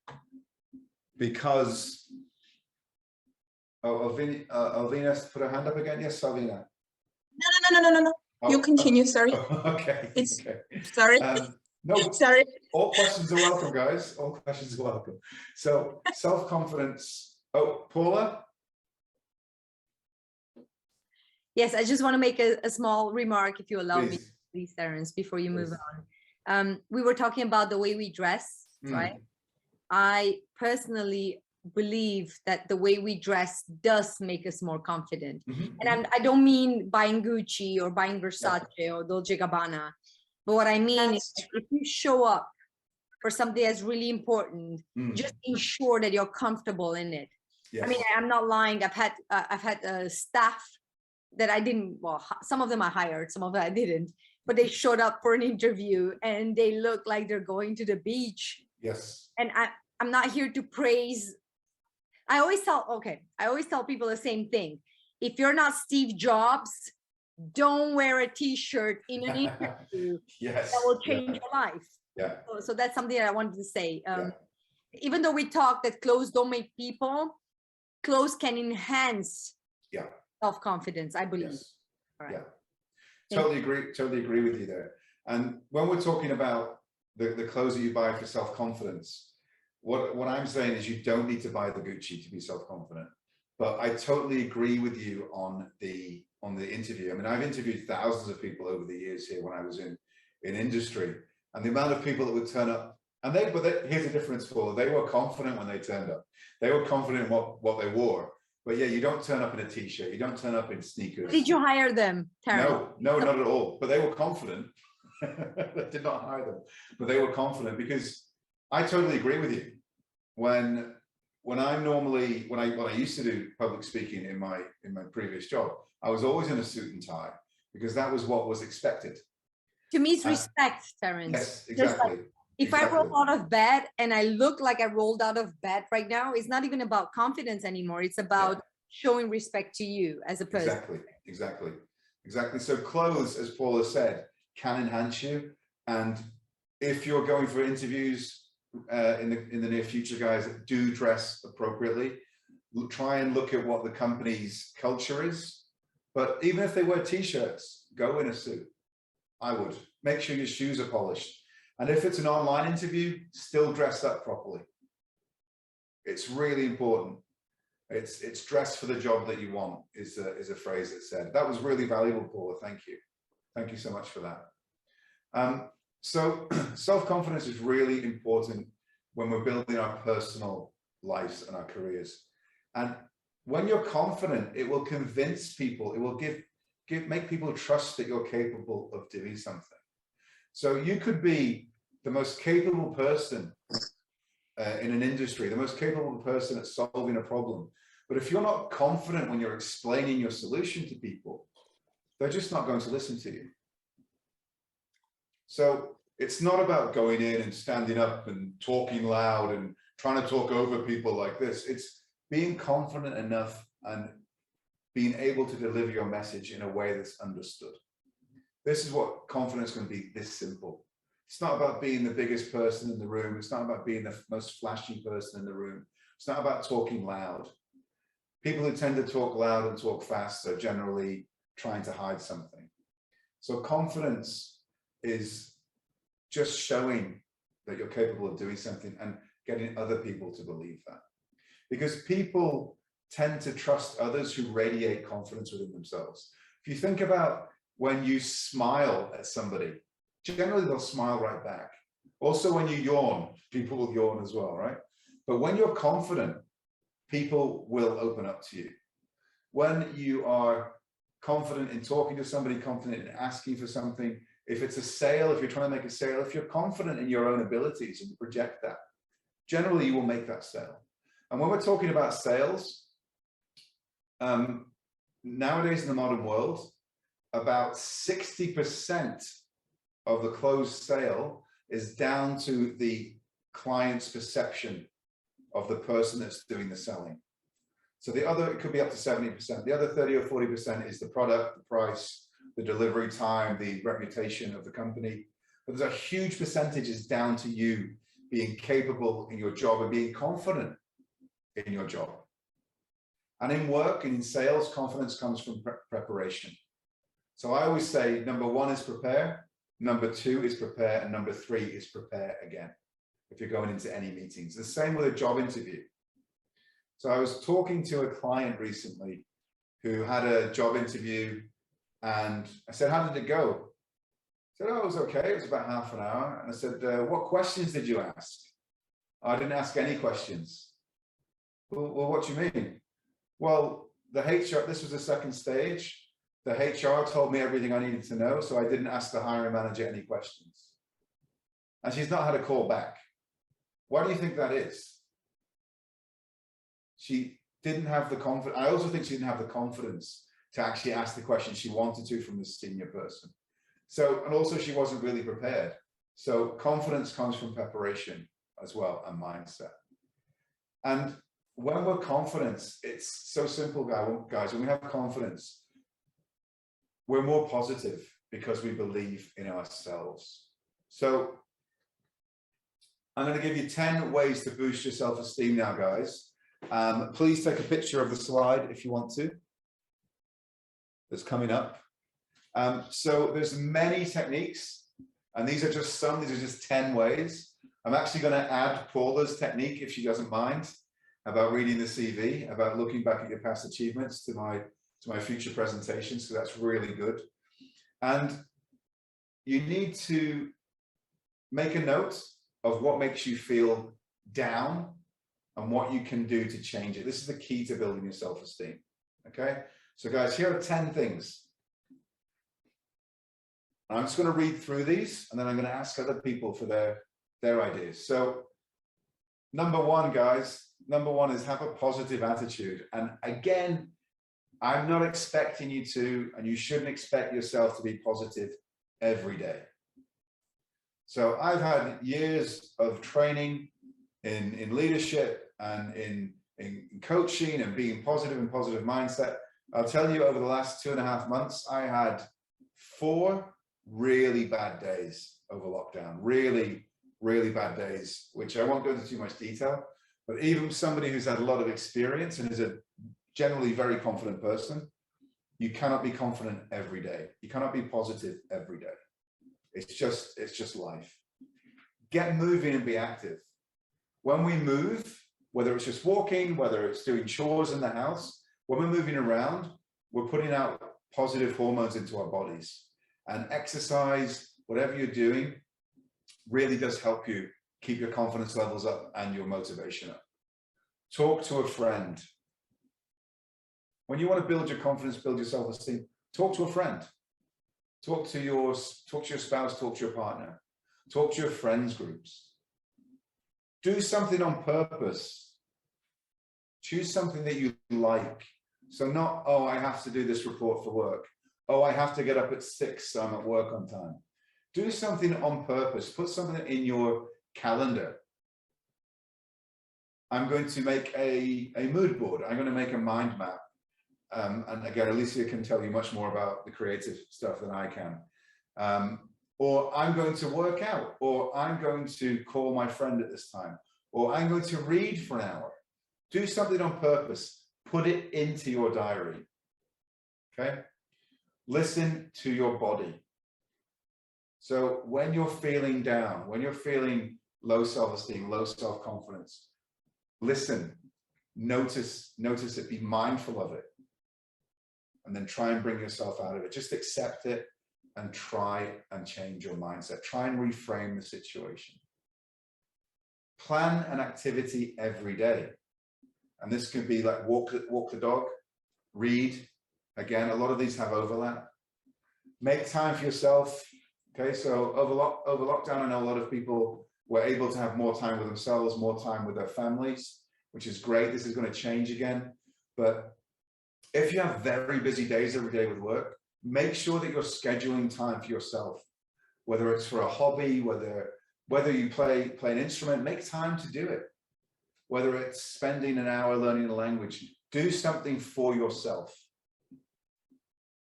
[SPEAKER 1] because, Alvina put her hand up again. Yes, Alvina.
[SPEAKER 4] No.
[SPEAKER 1] Oh,
[SPEAKER 4] You continue, sorry.
[SPEAKER 1] Okay.
[SPEAKER 4] It's,
[SPEAKER 1] okay.
[SPEAKER 4] sorry.
[SPEAKER 1] No,
[SPEAKER 4] sorry.
[SPEAKER 1] all questions are welcome, guys. All questions are welcome. So self-confidence. Oh, Paula?
[SPEAKER 11] Yes, I just want to make a small remark, if you allow me,
[SPEAKER 1] Please.
[SPEAKER 11] please, Terence, before you move
[SPEAKER 1] Please.
[SPEAKER 11] on. We were talking about the way we dress, right? I personally believe that the way we dress does make us more confident. And I don't mean buying Gucci or buying Versace or Dolce & Gabbana. But what I mean is if you show up for something that's really important, just ensure that you're comfortable in it.
[SPEAKER 1] Yes.
[SPEAKER 11] I mean, I'm not lying. I've had staff that I didn't, well, some of them I hired, some of them I didn't, but they showed up for an interview and they look like they're going to the beach.
[SPEAKER 1] Yes.
[SPEAKER 11] And I'm not here to praise. I always tell people the same thing. If you're not Steve Jobs, don't wear a t-shirt in an interview.
[SPEAKER 1] Yes.
[SPEAKER 11] That will change your life.
[SPEAKER 1] Yeah.
[SPEAKER 11] So that's something that I wanted to say. Even though we talk that clothes don't make people, clothes can enhance self-confidence, I believe.
[SPEAKER 1] Yes.
[SPEAKER 11] All right.
[SPEAKER 1] Yeah. Totally agree with you there. And when we're talking about the clothes that you buy for self-confidence, what I'm saying is you don't need to buy the Gucci to be self-confident. But I totally agree with you on the interview. I mean, I've interviewed thousands of people over the years here when I was in industry, and the amount of people that would turn up, and here's the difference, Paul. They were confident when they turned up. They were confident in what they wore. But yeah, you don't turn up in a t-shirt. You don't turn up in sneakers.
[SPEAKER 11] Did you hire them, Terence?
[SPEAKER 1] No, not at all. But they were confident. I did not hire them, but they were confident, because I totally agree with you. When I used to do public speaking in my previous job, I was always in a suit and tie because that was what was expected.
[SPEAKER 11] To me, it's respect, Terence.
[SPEAKER 1] Yes, exactly.
[SPEAKER 11] If I roll out of bed and I look like I rolled out of bed right now, it's not even about confidence anymore. It's about showing respect to you as a person.
[SPEAKER 1] Exactly. So clothes, as Paula said, can enhance you. And if you're going for interviews in the near future, guys, do dress appropriately. Try and look at what the company's culture is. But even if they wear t-shirts, go in a suit. I would. Make sure your shoes are polished. And if it's an online interview, still dress up properly. It's really important. It's dress for the job that you want is a phrase that said. That was really valuable, Paula. Thank you. Thank you so much for that. So self-confidence is really important when we're building our personal lives and our careers. And when you're confident, it will convince people, it will make people trust that you're capable of doing something. So you could be the most capable person in an industry, the most capable person at solving a problem. But if you're not confident when you're explaining your solution to people, they're just not going to listen to you. So it's not about going in and standing up and talking loud and trying to talk over people like this. It's being confident enough and being able to deliver your message in a way that's understood. This is what confidence can be, this simple. It's not about being the biggest person in the room. It's not about being the most flashy person in the room. It's not about talking loud. People who tend to talk loud and talk fast are generally trying to hide something. So confidence is just showing that you're capable of doing something and getting other people to believe that. Because people tend to trust others who radiate confidence within themselves. If you think about when you smile at somebody, generally they'll smile right back. Also when you yawn, people will yawn as well, right? But when you're confident, people will open up to you. When you are confident in talking to somebody, confident in asking for something, if it's a sale, if you're trying to make a sale, if you're confident in your own abilities and you project that, generally you will make that sale. And when we're talking about sales, nowadays in the modern world, about 60% of the closed sale is down to the client's perception of the person that's doing the selling. So the other, it could be up to 70%. The other 30 or 40% is the product, the price, the delivery time, the reputation of the company. But there's a huge percentage is down to you being capable in your job and being confident in your job. And in work and in sales, confidence comes from preparation. So I always say, number one is prepare, number two is prepare, and number three is prepare again, if you're going into any meetings. The same with a job interview. So I was talking to a client recently who had a job interview, and I said, how did it go? He said, oh, it was okay. It was about half an hour. And I said, what questions did you ask? I didn't ask any questions. Well, what do you mean? Well, the HR, this was the second stage. The HR told me everything I needed to know, so I didn't ask the hiring manager any questions. And she's not had a call back. Why do you think that is? She didn't have the confidence. I also think she didn't have the confidence to actually ask the question she wanted to from the senior person. So, and also she wasn't really prepared. So confidence comes from preparation as well, and mindset. And when we're confident, it's so simple, guys. When we have confidence, we're more positive because we believe in ourselves. So I'm going to give you 10 ways to boost your self-esteem now, guys. Please take a picture of the slide if you want to. That's coming up. So there's many techniques, and these are just some. These are just 10 ways. I'm actually going to add Paula's technique, if she doesn't mind, about reading the CV, about looking back at your past achievements to my future presentations. So that's really good. And you need to make a note of what makes you feel down and what you can do to change it. This is the key to building your self-esteem. Okay, so guys, here are 10 things. I'm just going to read through these, and then I'm going to ask other people for their ideas. So number one, guys, number one is have a positive attitude. And again, I'm not expecting you to, and you shouldn't expect yourself to be positive every day. So I've had years of training in leadership and in coaching and being positive and positive mindset. I'll tell you, over the last 2.5 months, I had 4 really bad days over lockdown, really, really bad days, which I won't go into too much detail, but even somebody who's had a lot of experience and is a generally very confident person, you cannot be confident every day. You cannot be positive every day. It's just life. Get moving and be active. When we move, whether it's just walking, whether it's doing chores in the house, when we're moving around, we're putting out positive hormones into our bodies. And exercise, whatever you're doing, really does help you keep your confidence levels up and your motivation up. Talk to a friend. When you want to build your confidence, build your self-esteem, talk to a friend. Talk to your spouse, talk to your partner, talk to your friends groups. Do something on purpose. Choose something that you like. So not, oh, I have to do this report for work. Oh, I have to get up at 6, so I'm at work on time. Do something on purpose. Put something in your calendar. I'm going to make a mood board. I'm going to make a mind map. And again, Alicia can tell you much more about the creative stuff than I can. Or I'm going to work out, or I'm going to call my friend at this time, or I'm going to read for an hour. Do something on purpose. Put it into your diary. Okay? Listen to your body. So when you're feeling down, when you're feeling low self-esteem, low self-confidence, listen, notice it, be mindful of it. And then try and bring yourself out of it. Just accept it and try and change your mindset. Try and reframe the situation. Plan an activity every day. And this could be like walk the dog, read. Again, a lot of these have overlap. Make time for yourself. Okay, so over lockdown, I know a lot of people were able to have more time with themselves, more time with their families, which is great. This is going to change again. But if you have very busy days every day with work, make sure that you're scheduling time for yourself, whether it's for a hobby, whether you play an instrument, make time to do it. Whether it's spending an hour learning a language, do something for yourself.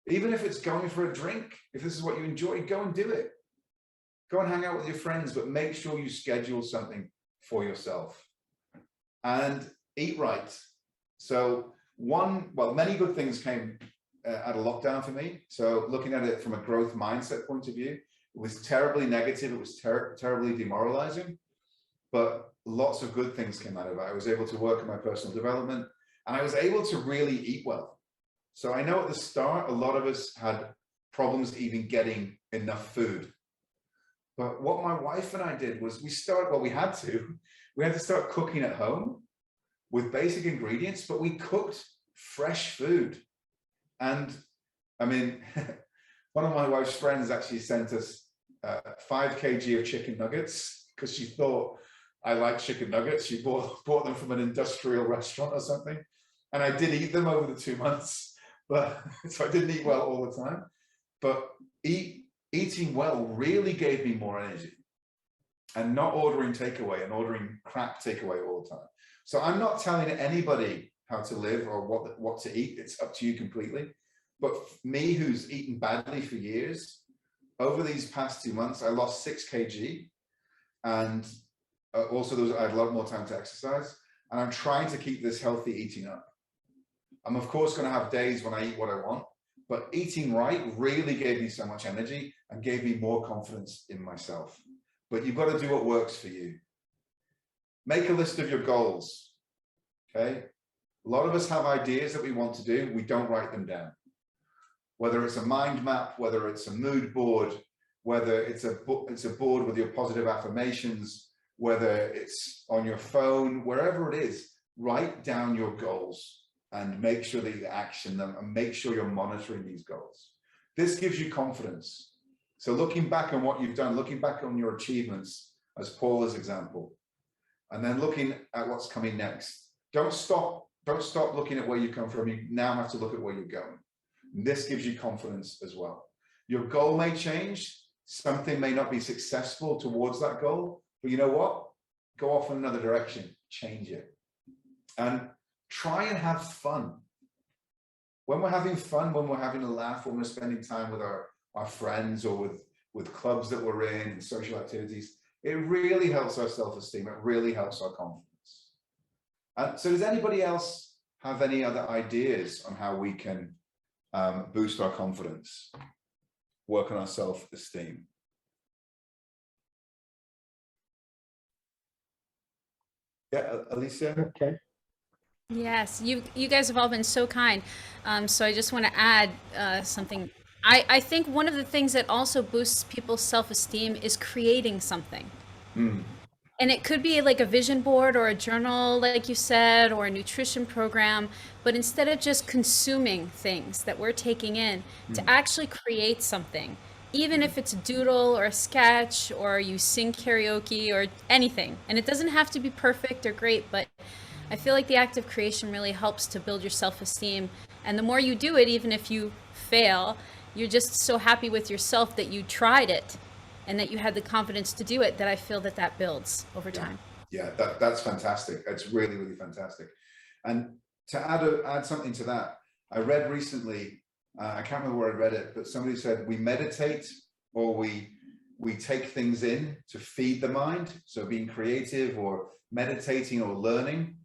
[SPEAKER 1] Even if it's going for a drink, if this is what you enjoy, go and do it. Go and hang out with your friends, but make sure you schedule something for yourself. And eat right. So many good things came out of lockdown for me. So looking at it from a growth mindset point of view, it was terribly negative. It was terribly demoralizing, but lots of good things came out of it. I was able to work on my personal development, and I was able to really eat well. So I know at the start, a lot of us had problems even getting enough food. But what my wife and I did was we had to start cooking at home with basic ingredients, but we cooked fresh food. And I mean, one of my wife's friends actually sent us 5 kg of chicken nuggets because she thought I liked chicken nuggets. She bought them from an industrial restaurant or something. And I did eat them over the 2 months, but so I didn't eat well all the time. But eating well really gave me more energy, and not ordering takeaway and ordering crap takeaway all the time. So I'm not telling anybody how to live or what to eat. It's up to you completely. But me, who's eaten badly for years, over these past 2 months, I lost 6 kg. And also I had a lot more time to exercise. And I'm trying to keep this healthy eating up. I'm of course going to have days when I eat what I want, but eating right really gave me so much energy and gave me more confidence in myself. But you've got to do what works for you. Make a list of your goals, okay? A lot of us have ideas that we want to do. We don't write them down. Whether it's a mind map, whether it's a mood board, whether it's a board with your positive affirmations, whether it's on your phone, wherever it is, write down your goals and make sure that you action them and make sure you're monitoring these goals. This gives you confidence. So looking back on what you've done, looking back on your achievements, as Paula's example, and then looking at what's coming next. Don't stop looking at where you come from. You now have to look at where you're going. And this gives you confidence as well. Your goal may change. Something may not be successful towards that goal, but you know what? Go off in another direction, change it. And try and have fun. When we're having fun, when we're having a laugh, when we're spending time with our friends or with clubs that we're in and social activities, it really helps our self-esteem. It really helps our confidence. So does anybody else have any other ideas on how we can boost our confidence, work on our self-esteem? Yeah, Alicia?
[SPEAKER 3] Okay.
[SPEAKER 2] Yes, you guys have all been so kind. So I just want to add something. I think one of the things that also boosts people's self-esteem is creating something. And it could be like a vision board or a journal, like you said, or a nutrition program. But instead of just consuming things that we're taking in, to actually create something, even if it's a doodle or a sketch, or you sing karaoke or anything. And it doesn't have to be perfect or great, but I feel like the act of creation really helps to build your self-esteem. And the more you do it, even if you fail, you're just so happy with yourself that you tried it and that you had the confidence to do it, that I feel that builds over time.
[SPEAKER 1] Yeah, that's fantastic. It's really, really fantastic. And to add something to that, I read recently, I can't remember where I read it, but somebody said we meditate, or we take things in to feed the mind. So being creative or meditating or learning,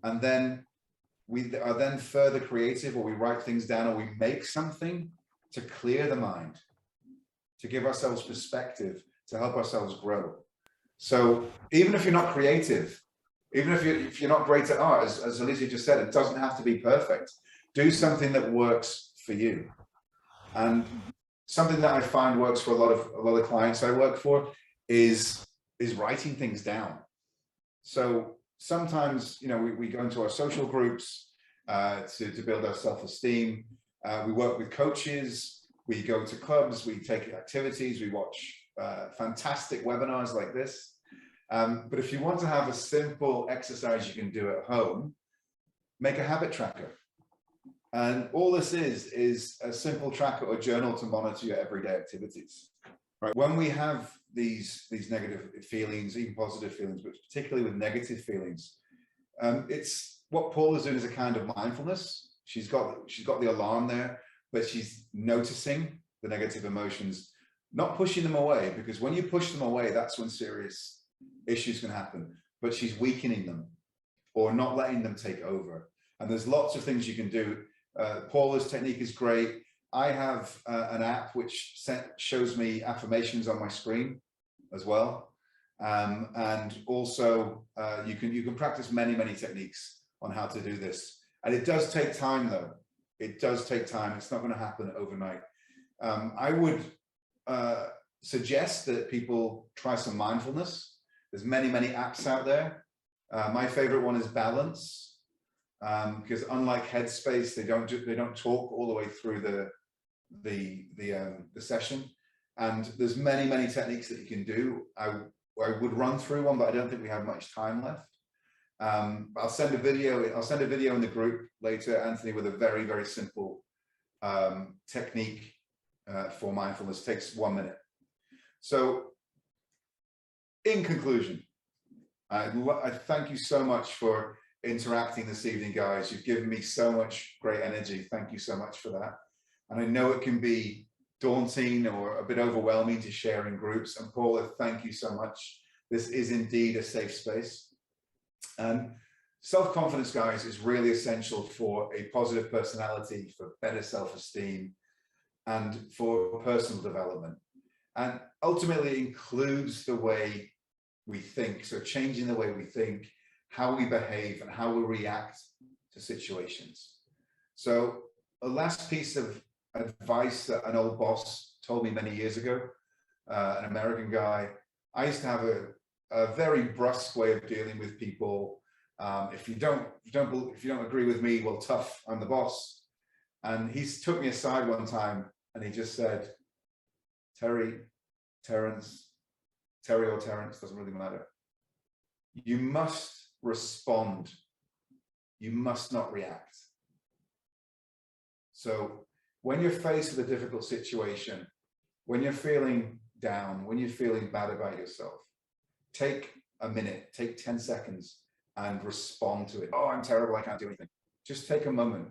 [SPEAKER 1] and then we are then further creative, or we write things down, or we make something to clear the mind, to give ourselves perspective, to help ourselves grow. So even if you're not creative, even if you're not great at art, as Alicia just said, it doesn't have to be perfect. Do something that works for you. And something that I find works for a lot of clients I work for is writing things down. So sometimes, you know, we go into our social groups to build our self-esteem. We work with coaches, we go to clubs, we take activities, we watch fantastic webinars like this. But if you want to have a simple exercise you can do at home, make a habit tracker. And all this is a simple tracker or journal to monitor your everyday activities. Right? When we have these negative feelings, even positive feelings, but particularly with negative feelings, it's what Paul is doing is a kind of mindfulness. She's got the alarm there, but she's noticing the negative emotions, not pushing them away, because when you push them away, that's when serious issues can happen. But she's weakening them or not letting them take over. And there's lots of things you can do. Paula's technique is great. I have an app which shows me affirmations on my screen as well. And also you can practice many techniques on how to do this. And it does take time though. It does take time. It's not going to happen overnight. I would suggest that people try some mindfulness. There's many apps out there. My favorite one is Balance, because unlike Headspace, they don't talk all the way through the session. And there's many techniques that you can do. I would run through one, but I don't think we have much time left. I'll send a video in the group later, Anthony, with a very simple technique for mindfulness. It takes 1 minute. So in conclusion, I thank you so much for interacting this evening, guys. You've given me so much great energy. Thank you so much for that. And I know it can be daunting or a bit overwhelming to share in groups. And Paula, thank you so much. This is indeed a safe space. And self-confidence, guys, is really essential for a positive personality, for better self-esteem, and for personal development. And ultimately it includes the way we think. So changing the way we think, how we behave, and how we react to situations. So a last piece of advice that an old boss told me many years ago, an American guy. I used to have a very brusque way of dealing with people. If you don't agree with me, well, tough, I'm the boss. And he took me aside one time and he just said, Terry or Terence, doesn't really matter. You must respond. You must not react. So when you're faced with a difficult situation, when you're feeling down, when you're feeling bad about yourself, take a minute, take 10 seconds and respond to it. Oh, I'm terrible, I can't do anything. Just take a moment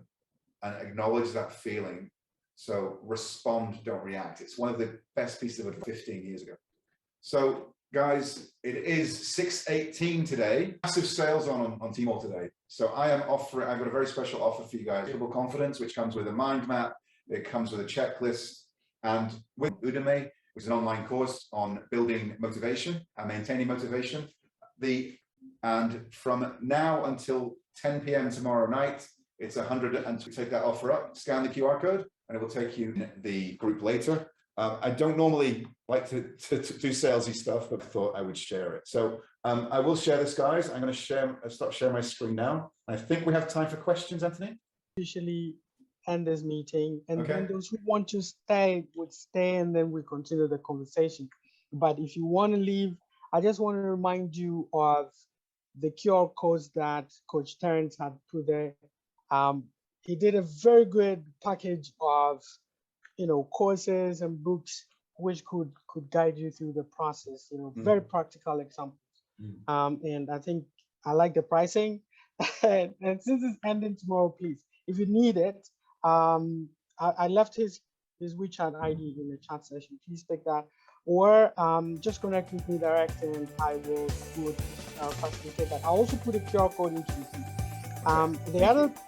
[SPEAKER 1] and acknowledge that feeling. So respond, don't react. It's one of the best pieces of advice 15 years ago. So guys, it is 6:18 today. Massive sales on Tmall today. So I've got a very special offer for you guys. Unbreakable Confidence, which comes with a mind map. It comes with a checklist, and with Udemy, which is an online course on building motivation and maintaining motivation. And from now until 10 p.m. tomorrow night, it's 100, and to take that offer up, scan the QR code, and it will take you in the group later. I don't normally like to do salesy stuff, but I thought I would share it. So I will share this, guys. I'm going to start sharing my screen now. I think we have time for questions, Anthony.
[SPEAKER 3] Usually end this meeting, and
[SPEAKER 1] okay.
[SPEAKER 3] then those who want to stay would stay, and then we continue the conversation. But if you want to leave, I just want to remind you of the QR codes that Coach Terence had put there. He did a very good package of, courses and books which could guide you through the process. Very practical examples. And I think I like the pricing. and since it's ending tomorrow, please, if you need it, I left his WeChat ID in the chat session. Please take that, or just connect with me direct, and I will facilitate that. I also put a QR code into the feed. The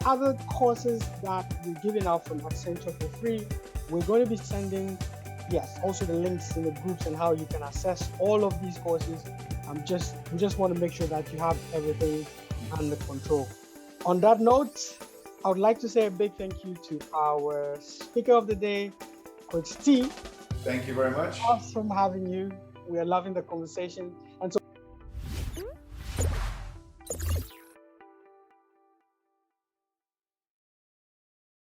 [SPEAKER 3] other courses that we're giving out from Accenture for free, we're going to be sending, also the links in the groups and how you can access all of these courses. We just want to make sure that you have everything under control. On that note, I would like to say a big thank you to our speaker of the day, Coach T.
[SPEAKER 1] Thank you very much.
[SPEAKER 3] Awesome having you. We are loving the conversation. And so